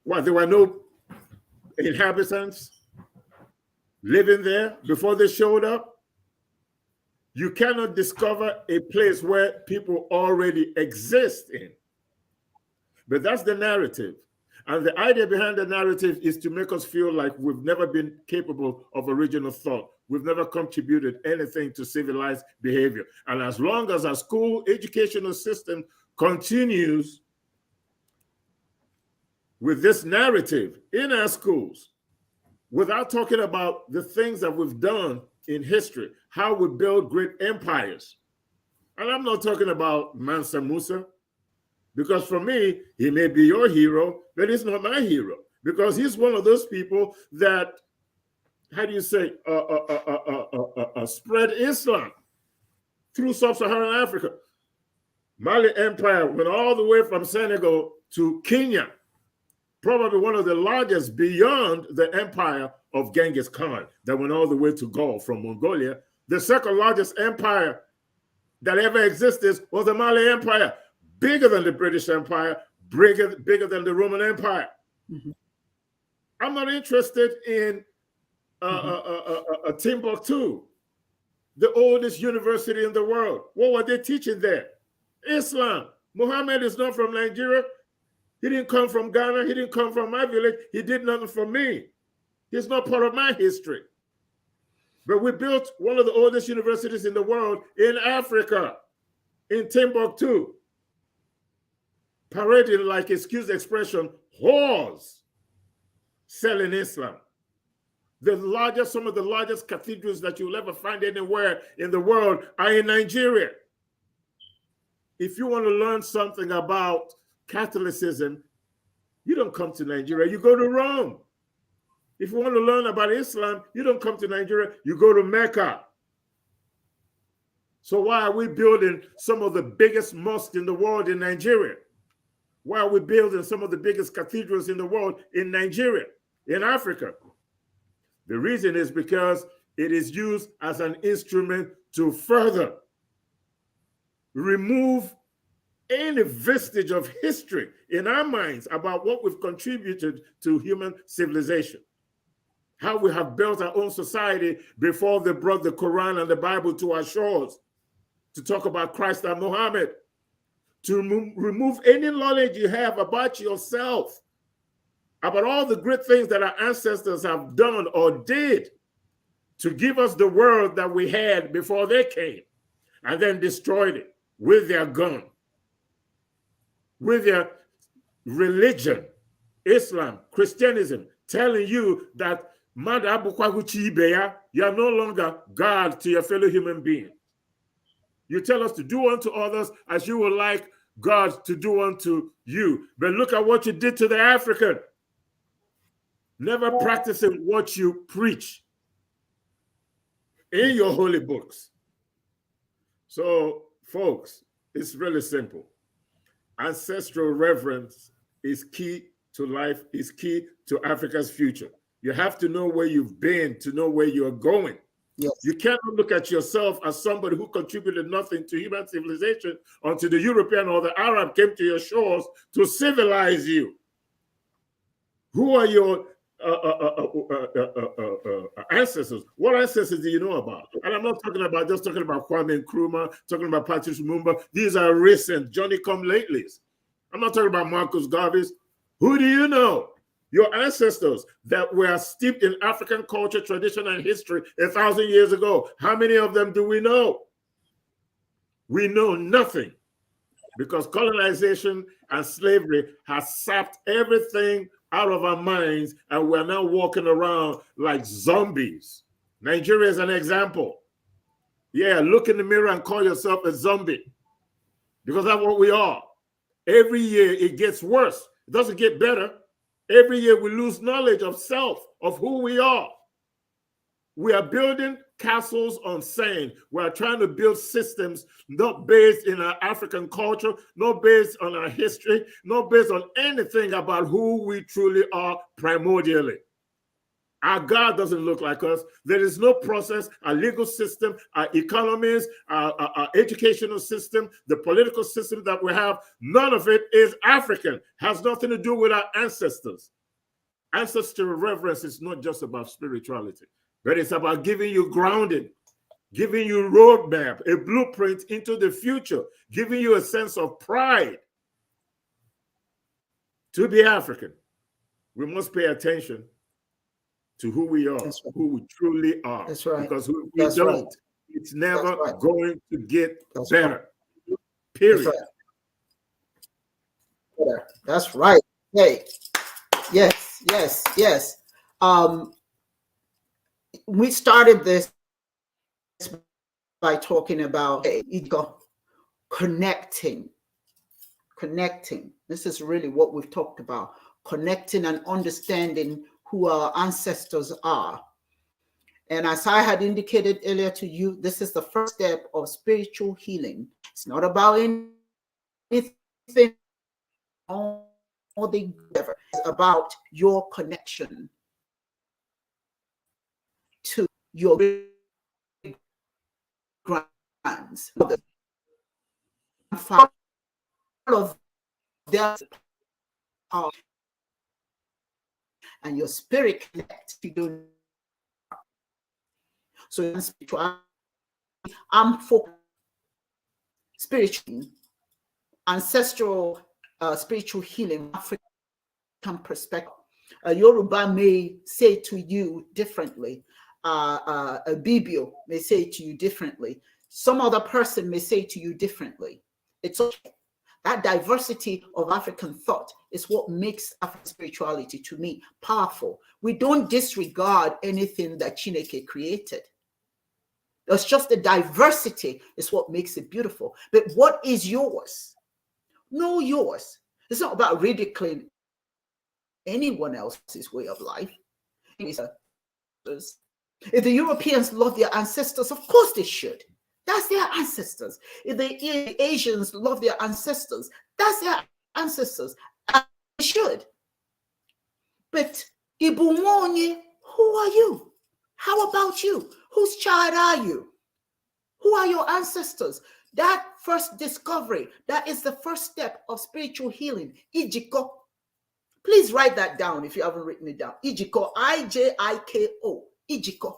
What, there were no inhabitants living there before they showed up? You cannot discover a place where people already exist in. But that's the narrative. And the idea behind the narrative is to make us feel like we've never been capable of original thought. We've never contributed anything to civilized behavior. And as long as our school educational system continues with this narrative in our schools, without talking about the things that we've done in history, how we build great empires. And I'm not talking about Mansa Musa, because for me, he may be your hero, but he's not my hero, because he's one of those people that, how do you say, spread Islam through sub-Saharan Africa. Mali Empire went all the way from Senegal to Kenya, probably one of the largest beyond the empire of Genghis Khan that went all the way to Gaul from Mongolia. The second largest empire that ever existed was the Mali Empire, bigger than the British Empire, bigger than the Roman Empire. Mm-hmm. I'm not interested in Timbuktu, the oldest university in the world. What were they teaching there? Islam. Muhammad is not from Nigeria. He didn't come from Ghana. He didn't come from my village. He did nothing for me. He's not part of my history. But we built one of the oldest universities in the world in Africa, in Timbuktu, parading, like, excuse the expression, whores selling Islam. Some of the largest cathedrals that you'll ever find anywhere in the world are in Nigeria. If you want to learn something about Catholicism, you don't come to Nigeria, you go to Rome. If you want to learn about Islam, you don't come to Nigeria, you go to Mecca. So why are we building some of the biggest mosques in the world in Nigeria? Why are we building some of the biggest cathedrals in the world in Nigeria, in Africa? The reason is because it is used as an instrument to further remove any vestige of history in our minds about what we've contributed to human civilization, how we have built our own society before they brought the Quran and the Bible to our shores to talk about Christ and Muhammad, to remove any knowledge you have about yourself, about all the great things that our ancestors have done or did to give us the world that we had before they came, and then destroyed it with their gun, with their religion, Islam, Christianism, telling you that You are no longer God to your fellow human being. You tell us to do unto others as you would like God to do unto you. But look at what you did to the African. Never practicing what you preach in your holy books. So, folks, it's really simple. Ancestral reverence is key to life, is key to Africa's future. You have to know where you've been to know where you're going. Yes. You cannot look at yourself as somebody who contributed nothing to human civilization until the European or the Arab came to your shores to civilize you. Who are your ancestors? What ancestors do you know about? And I'm not talking about just talking about Kwame Nkrumah, talking about Patrice Lumumba. These are recent Johnny-come-latelys. I'm not talking about Marcus Garvey. Who do you know? Your ancestors that were steeped in African culture, tradition, and history 1,000 years ago. How many of them do we know? We know nothing, because colonization and slavery has sapped everything out of our minds, and we're now walking around like zombies. Nigeria is an example. Yeah, look in the mirror and call yourself a zombie, because that's what we are. Every year it gets worse. It doesn't get better. Every year we lose knowledge of self, of who we are. We are building castles on sand. We are trying to build systems not based in our African culture, not based on our history, not based on anything about who we truly are primordially. Our God doesn't look like us. There is no process, our legal system, our economies, our educational system, the political system that we have, none of it is African, has nothing to do with our ancestors. Ancestral reverence is not just about spirituality, but it's about giving you grounding, giving you a roadmap, a blueprint into the future, giving you a sense of pride. To be African, we must pay attention to who we are, right, who we truly are. That's right. Because who we don't, right, it's never going to get better. Right. Period. That's right. Hey, yes, yes, yes. We started this by talking about connecting. This is really what we've talked about, connecting and understanding who our ancestors are. And as I had indicated earlier to you, this is the first step of spiritual healing. It's not about anything or the whatever. It's about your connection to your grands, all of their power, and your spirit connects to you. So in spirituality, I'm focused spiritually, ancestral spiritual healing, African perspective. Yoruba may say to you differently. A Bibio may say to you differently. Some other person may say to you differently. It's okay. That diversity of African thought is what makes African spirituality, to me, powerful. We don't disregard anything that Chineke created. It's just the diversity is what makes it beautiful. But what is yours? Know yours. It's not about ridiculing anyone else's way of life. If the Europeans love their ancestors, of course they should. That's their ancestors. If the Asians love their ancestors, that's their ancestors. And they should. But Ibumonye, who are you? How about you? Whose child are you? Who are your ancestors? That first discovery, that is the first step of spiritual healing. Ijiko. Please write that down if you haven't written it down. Ijiko, I-J-I-K-O. Ijiko.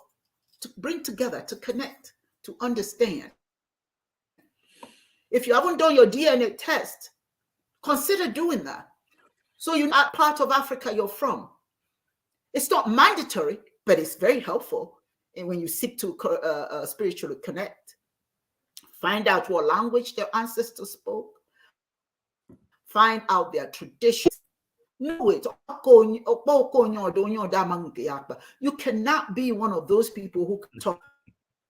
To bring together, to connect, to understand. If you haven't done your DNA test, consider doing that. So you know what part of Africa you're from. It's not mandatory, but it's very helpful. And when you seek to spiritually connect, find out what language their ancestors spoke, find out their traditions, Know it. You cannot be one of those people who can talk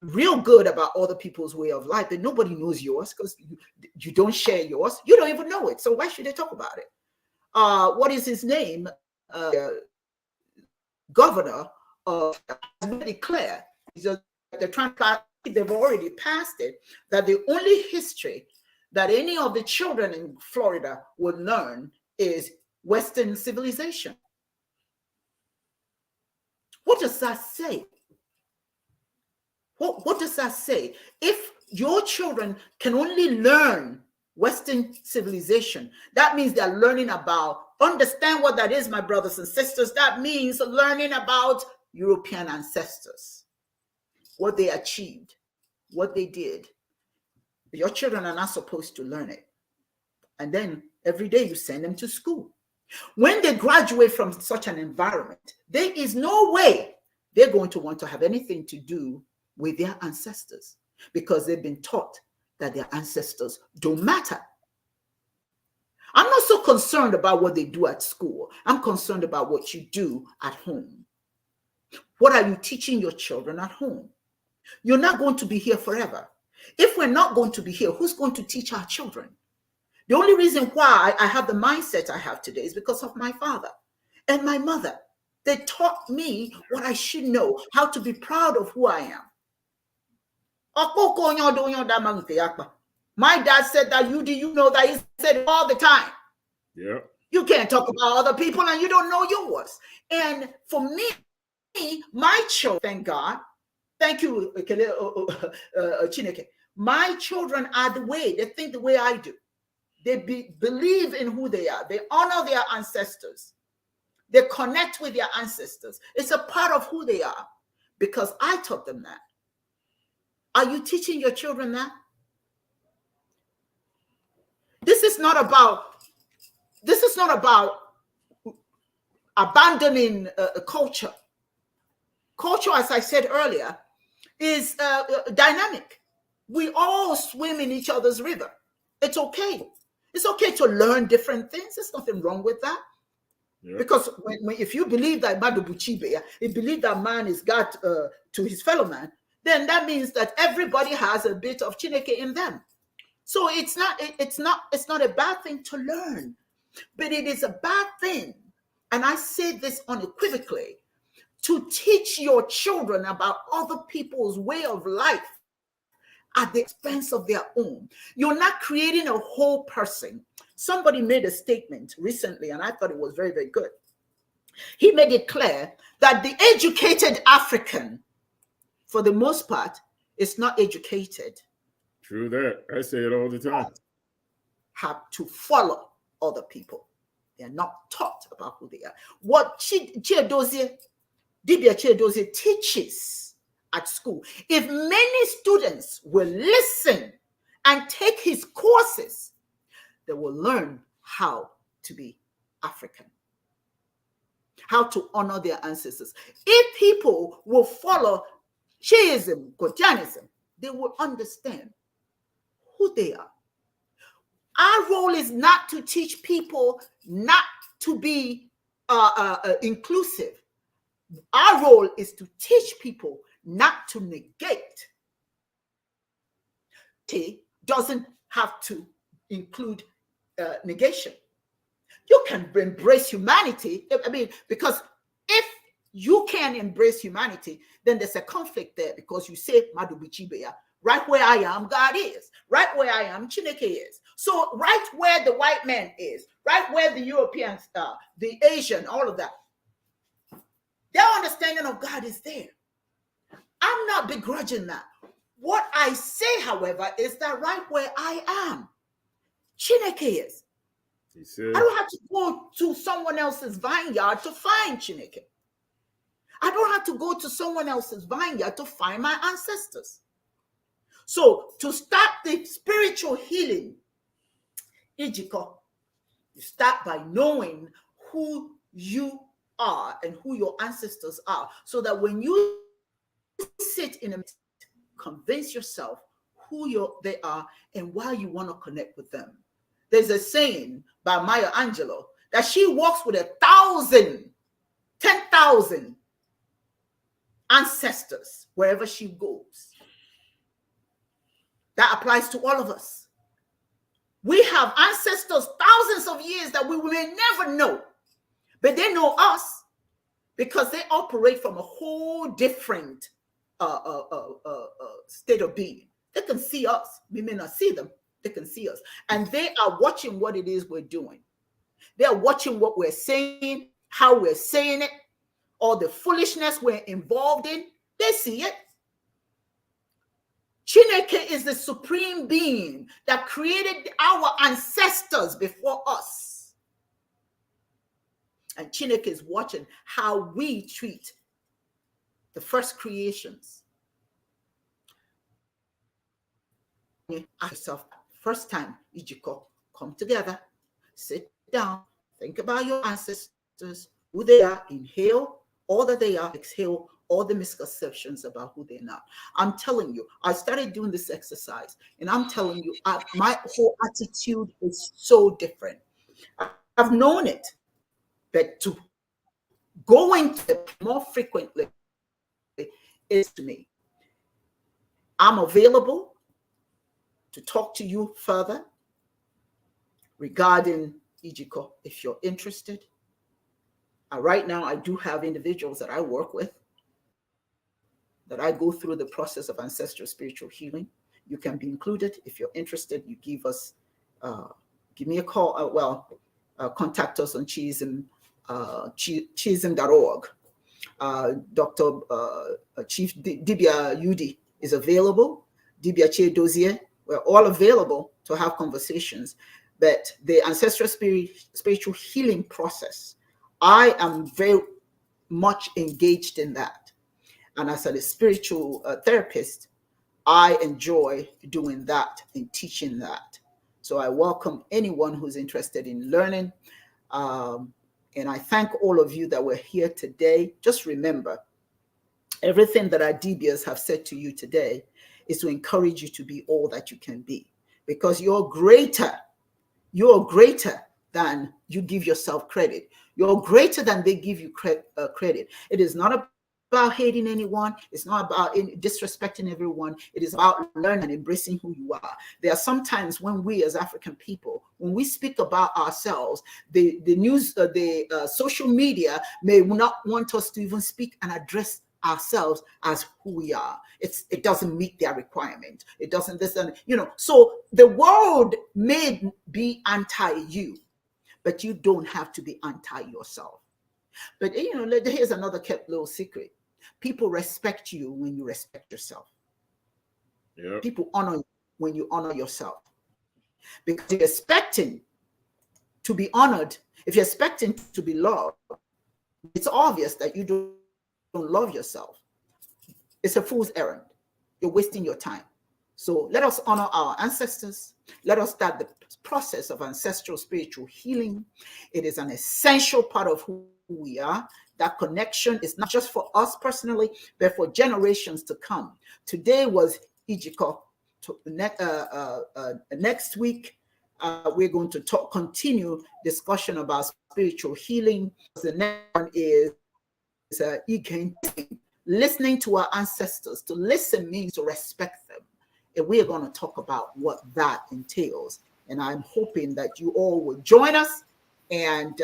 real good about other people's way of life, and nobody knows yours because you don't share yours. You don't even know it. So why should they talk about it? What is his name? Governor has made it clear. They've already passed it, that the only history that any of the children in Florida would learn is Western civilization. What does that say? What does that say? If your children can only learn Western civilization, that means they're learning about, understand what that is, my brothers and sisters. That means learning about European ancestors, what they achieved, what they did. Your children are not supposed to learn it. And then every day you send them to school. When they graduate from such an environment, there is no way they're going to want to have anything to do with their ancestors, because they've been taught that their ancestors don't matter. I'm not so concerned about what they do at school. I'm concerned about what you do at home. What are you teaching your children at home? You're not going to be here forever. If we're not going to be here, who's going to teach our children? The only reason why I have the mindset I have today is because of my father and my mother. They taught me what I should know, how to be proud of who I am. My dad said that. Do you know that? He said it all the time. Yeah. You can't talk about other people and you don't know yours. And for me, my children, thank God, thank you, Chineke. My children are the way. They think the way I do. They believe in who they are. They honor their ancestors. They connect with their ancestors. It's a part of who they are because I taught them that. Are you teaching your children that? This is not about abandoning a culture. Culture, as I said earlier, is dynamic. We all swim in each other's river. It's okay. It's okay to learn different things. There's nothing wrong with that. Yeah. Because if you believe that you believe that man is God to his fellow man, then that means that everybody has a bit of Chineke in them. So it's not a bad thing to learn, but it is a bad thing, and I say this unequivocally, to teach your children about other people's way of life at the expense of their own. You're not creating a whole person. Somebody made a statement recently, and I thought it was very, very good. He made it clear that the educated African, for the most part, is not educated. True that. I say it all the time. Have to follow other people. They're not taught about who they are. What Dibias teaches at school, if many students will listen and take his courses, they will learn how to be African, how to honor their ancestors. If people will follow Chiism Godianism, they will understand who they are. Our role is not to teach people not to be inclusive. Our role is to teach people not to negate. It doesn't have to include negation. You can embrace humanity. I mean, because if you can embrace humanity, then there's a conflict there, because you say, Madubichibeya, right where I am, God is. Right where I am, Chineke is. So right where the white man is, right where the Europeans are, the Asian, all of that, their understanding of God is there. I'm not begrudging that. What I say, however, is that right where I am, Chineke is. I don't have to go to someone else's vineyard to find Chineke. I don't have to go to someone else's vineyard to find my ancestors. So to start the spiritual healing, Ijiko, you start by knowing who you are and who your ancestors are, so that when you sit in a meeting, convince yourself who they are and why you want to connect with them. There's a saying by Maya Angelou that she walks with 1,000, 10,000 ancestors wherever she goes. That applies to all of us. We have ancestors thousands of years that we may never know, but they know us because they operate from a whole different state of being. They can see us. We may not see them. They can see us. And they are watching what it is we're doing. They are watching what we're saying, how we're saying it, all the foolishness we're involved in. They see it. Chineke is the supreme being that created our ancestors before us. And Chineke is watching how we treat the first creations. Ask yourself, first time, Ijiko, come together, sit down, think about your ancestors, who they are, inhale all that they are, exhale all the misconceptions about who they're not. I'm telling you, I started doing this exercise, and I'm telling you, my whole attitude is so different. I've known it, but to go into it more frequently is to me. I'm available to talk to you further regarding Ijiko if you're interested. Right now, I do have individuals that I work with, that I go through the process of ancestral spiritual healing. You can be included. If you're interested, you give me a call. Contact us on Chiism, Chiism.org. Dr. Chief Dibias Yudi is available. Dibias Dozier, we're all available to have conversations. But the ancestral spiritual healing process, I am very much engaged in that. And as a spiritual therapist, I enjoy doing that and teaching that. So I welcome anyone who's interested in learning. And I thank all of you that were here today. Just remember, everything that our Dibias have said to you today is to encourage you to be all that you can be, because you're greater. You're greater than you give yourself credit. You're greater than they give you credit. It is not about hating anyone. It's not about disrespecting everyone. It is about learning and embracing who you are. There are some times when we as African people, when we speak about ourselves, the news, the social media may not want us to even speak and address ourselves as who we are. It doesn't meet their requirement. It doesn't listen, so the world may be anti you, but you don't have to be anti yourself. But here's another kept little secret. People respect you when you respect yourself. Yep. People honor you when you honor yourself. Because you're expecting to be honored, if you're expecting to be loved, it's obvious that you don't love yourself. It's a fool's errand. You're wasting your time. So let us honor our ancestors. Let us start the process of ancestral spiritual healing. It is an essential part of who we are. That connection is not just for us personally, but for generations to come. Today was Ijiko. Next week, we're going to continue discussion about spiritual healing. The next one is listening to our ancestors. To listen means to respect them. And we are going to talk about what that entails. And I'm hoping that you all will join us. And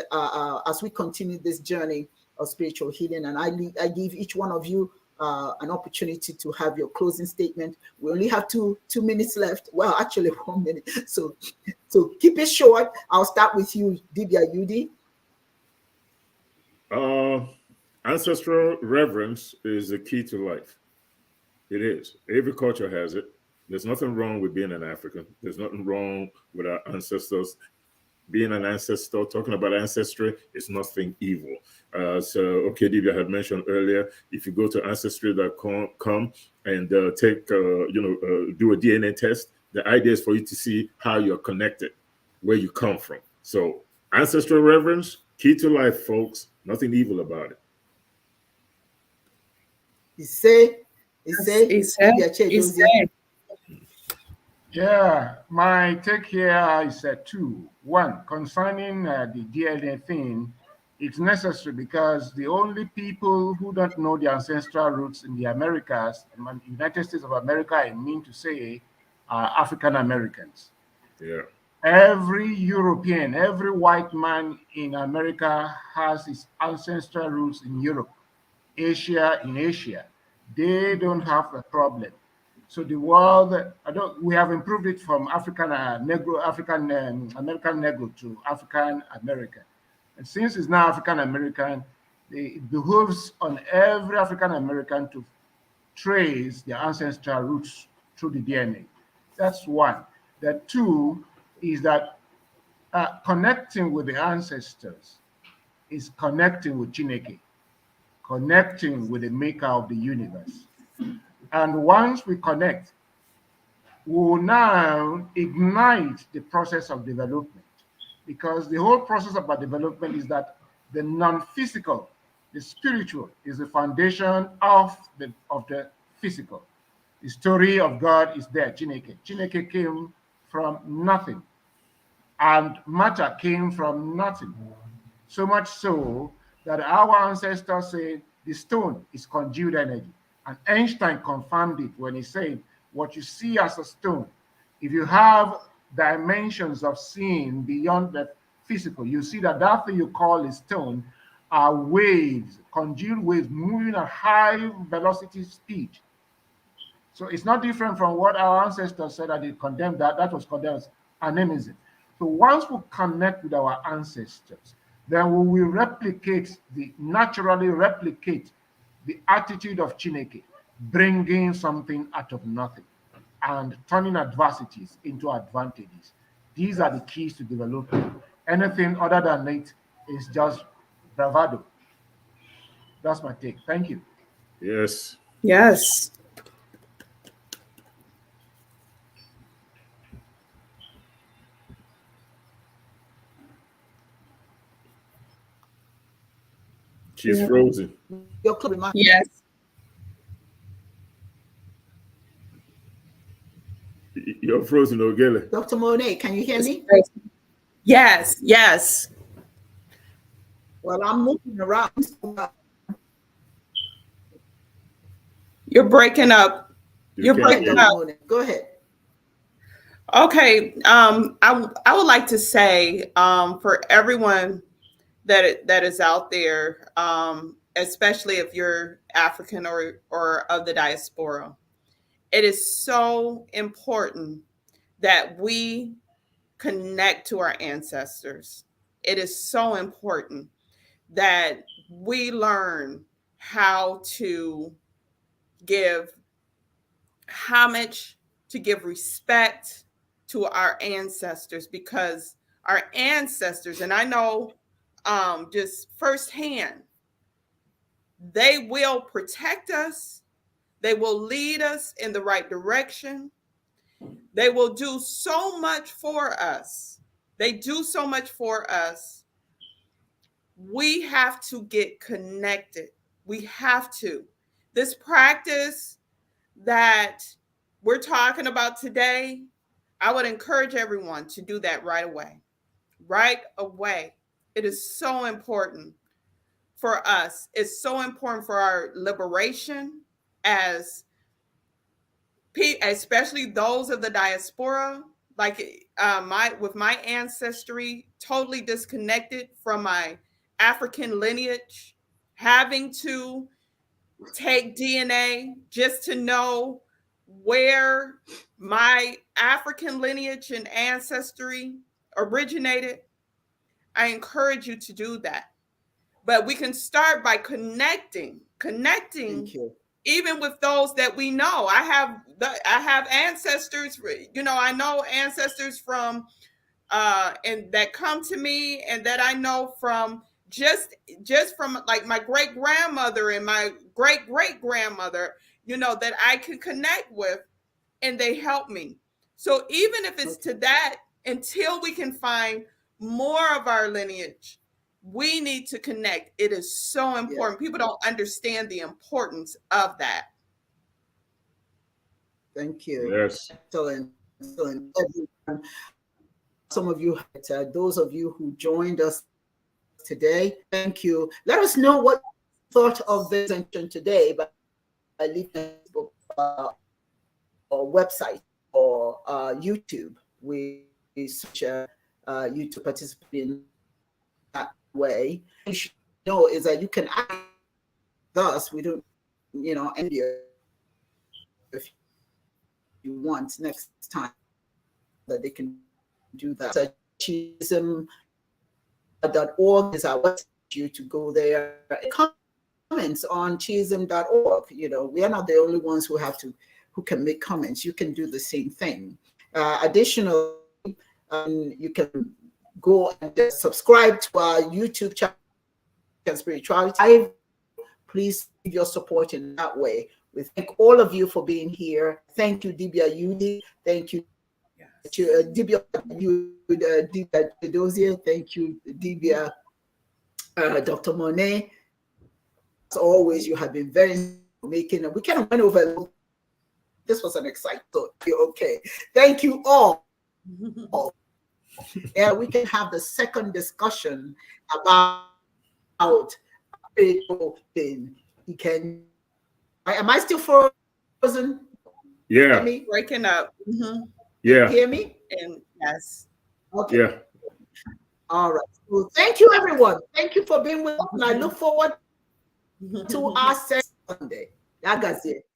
as we continue this journey of spiritual healing, and I give each one of you an opportunity to have your closing statement. We only have two minutes left. Well, actually 1 minute. So keep it short. I'll start with you, Dibias Yudi. Ancestral reverence is the key to life. It is. Every culture has it. There's nothing wrong with being an African. There's nothing wrong with our ancestors. Being an ancestor, talking about ancestry is nothing evil. Dibias had mentioned earlier, if you go to ancestry.com and do a DNA test, the idea is for you to see how you're connected, where you come from. So ancestral reverence, key to life, folks. Nothing evil about it. He say. Yeah, my take here is two. One, concerning the DNA thing, it's necessary because the only people who don't know the ancestral roots in the Americas, United States of America, I mean to say, are African Americans. Yeah. Every European, every white man in America has his ancestral roots in Europe, Asia, in Asia. They don't have a problem. So the world, we have improved it from African Negro, African American Negro to African American. And since it's now African American, it behooves on every African American to trace their ancestral roots through the DNA. That's one. The two is that connecting with the ancestors is connecting with Chineke, connecting with the maker of the universe. And once we connect, we will now ignite the process of development, because the whole process of our development is that the non-physical, the spiritual, is the foundation of the physical. The story of God is there, Chineke. Chineke came from nothing, and matter came from nothing. So much so that our ancestors say the stone is congealed energy. And Einstein confirmed it when he said, what you see as a stone, if you have dimensions of seeing beyond the physical, you see that that thing you call a stone are waves, congealed waves moving at high velocity speed. So it's not different from what our ancestors said that they condemned, that was condemned as animism. So once we connect with our ancestors, then we will naturally replicate the attitude of Chineke, bringing something out of nothing and turning adversities into advantages. These are the keys to development. Anything other than it is just bravado. That's my take. Thank you. Yes. Yes. She's frozen. Yes. You're frozen, Ogele. Dr. Monet, can you hear me? Yes. Yes. Well, I'm moving around. You're breaking up. You're breaking up. Go ahead. Okay. I would like to say for everyone that is out there, especially if you're African or of the diaspora, it is so important that we connect to our ancestors. It is so important that we learn how to give homage, to give respect to our ancestors, because our ancestors, and I know just firsthand, they will protect us, they will lead us in the right direction, they will do so much for us. They do so much for us. We have to get connected. We have to. This practice that we're talking about today, I would encourage everyone to do that right away. Right away. It is so important for us. It's so important for our liberation as especially those of the diaspora, like my ancestry totally disconnected from my African lineage, having to take DNA just to know where my African lineage and ancestry originated. I encourage you to do that. But we can start by connecting even with those that we know. I have ancestors, I know ancestors from and that come to me, and that I know from just from like my great grandmother and my great great grandmother, that I can connect with, and they help me. So even if it's to that, until we can find more of our lineage, we need to connect. It is so important. People don't understand the importance of that. Thank you. Yes. Excellent. Excellent. Everyone, some of you, those of you who joined us today, thank you. Let us know what you thought of this session today by leaving Facebook or website or YouTube. We search you to participate in that way. You should know is that you can ask us. We don't, end you if you want next time that they can do that. So Chiism.org is our website. You to go there. Comments on Chiism.org. We are not the only ones who can make comments. You can do the same thing. Additionally, you can go and subscribe to our YouTube channel, Spirituality. Please give your support in that way. We thank all of you for being here. Thank you, Dibia Yudi. Thank you, Dibia Dozier. Thank you, Dibia, Dr. Monet. As always, you have been very making. We kind of went over. This was an exciting thought. Okay. Thank you all. And we can have the second discussion about spiritual thing. Am I still frozen? Yeah. Me? Breaking up. Mm-hmm. Yeah. You hear me? And yes. Okay. Yeah. All right. Well, thank you, everyone. Thank you for being with us. And I look forward to our session Sunday. That's it.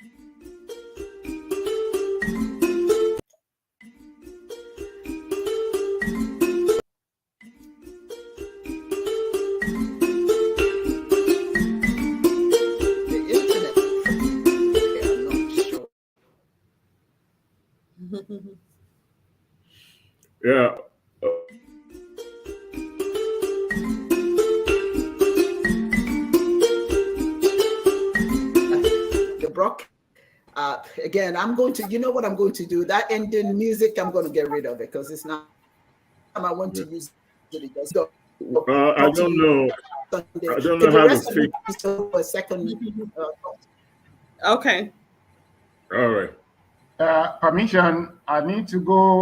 Yeah. Brock. Again, I'm going to, what I'm going to do? That ending music, I'm going to get rid of it because it's not. I want to use it. I don't know. I don't know how to speak. A second. Okay. All right. Permission. I need to go.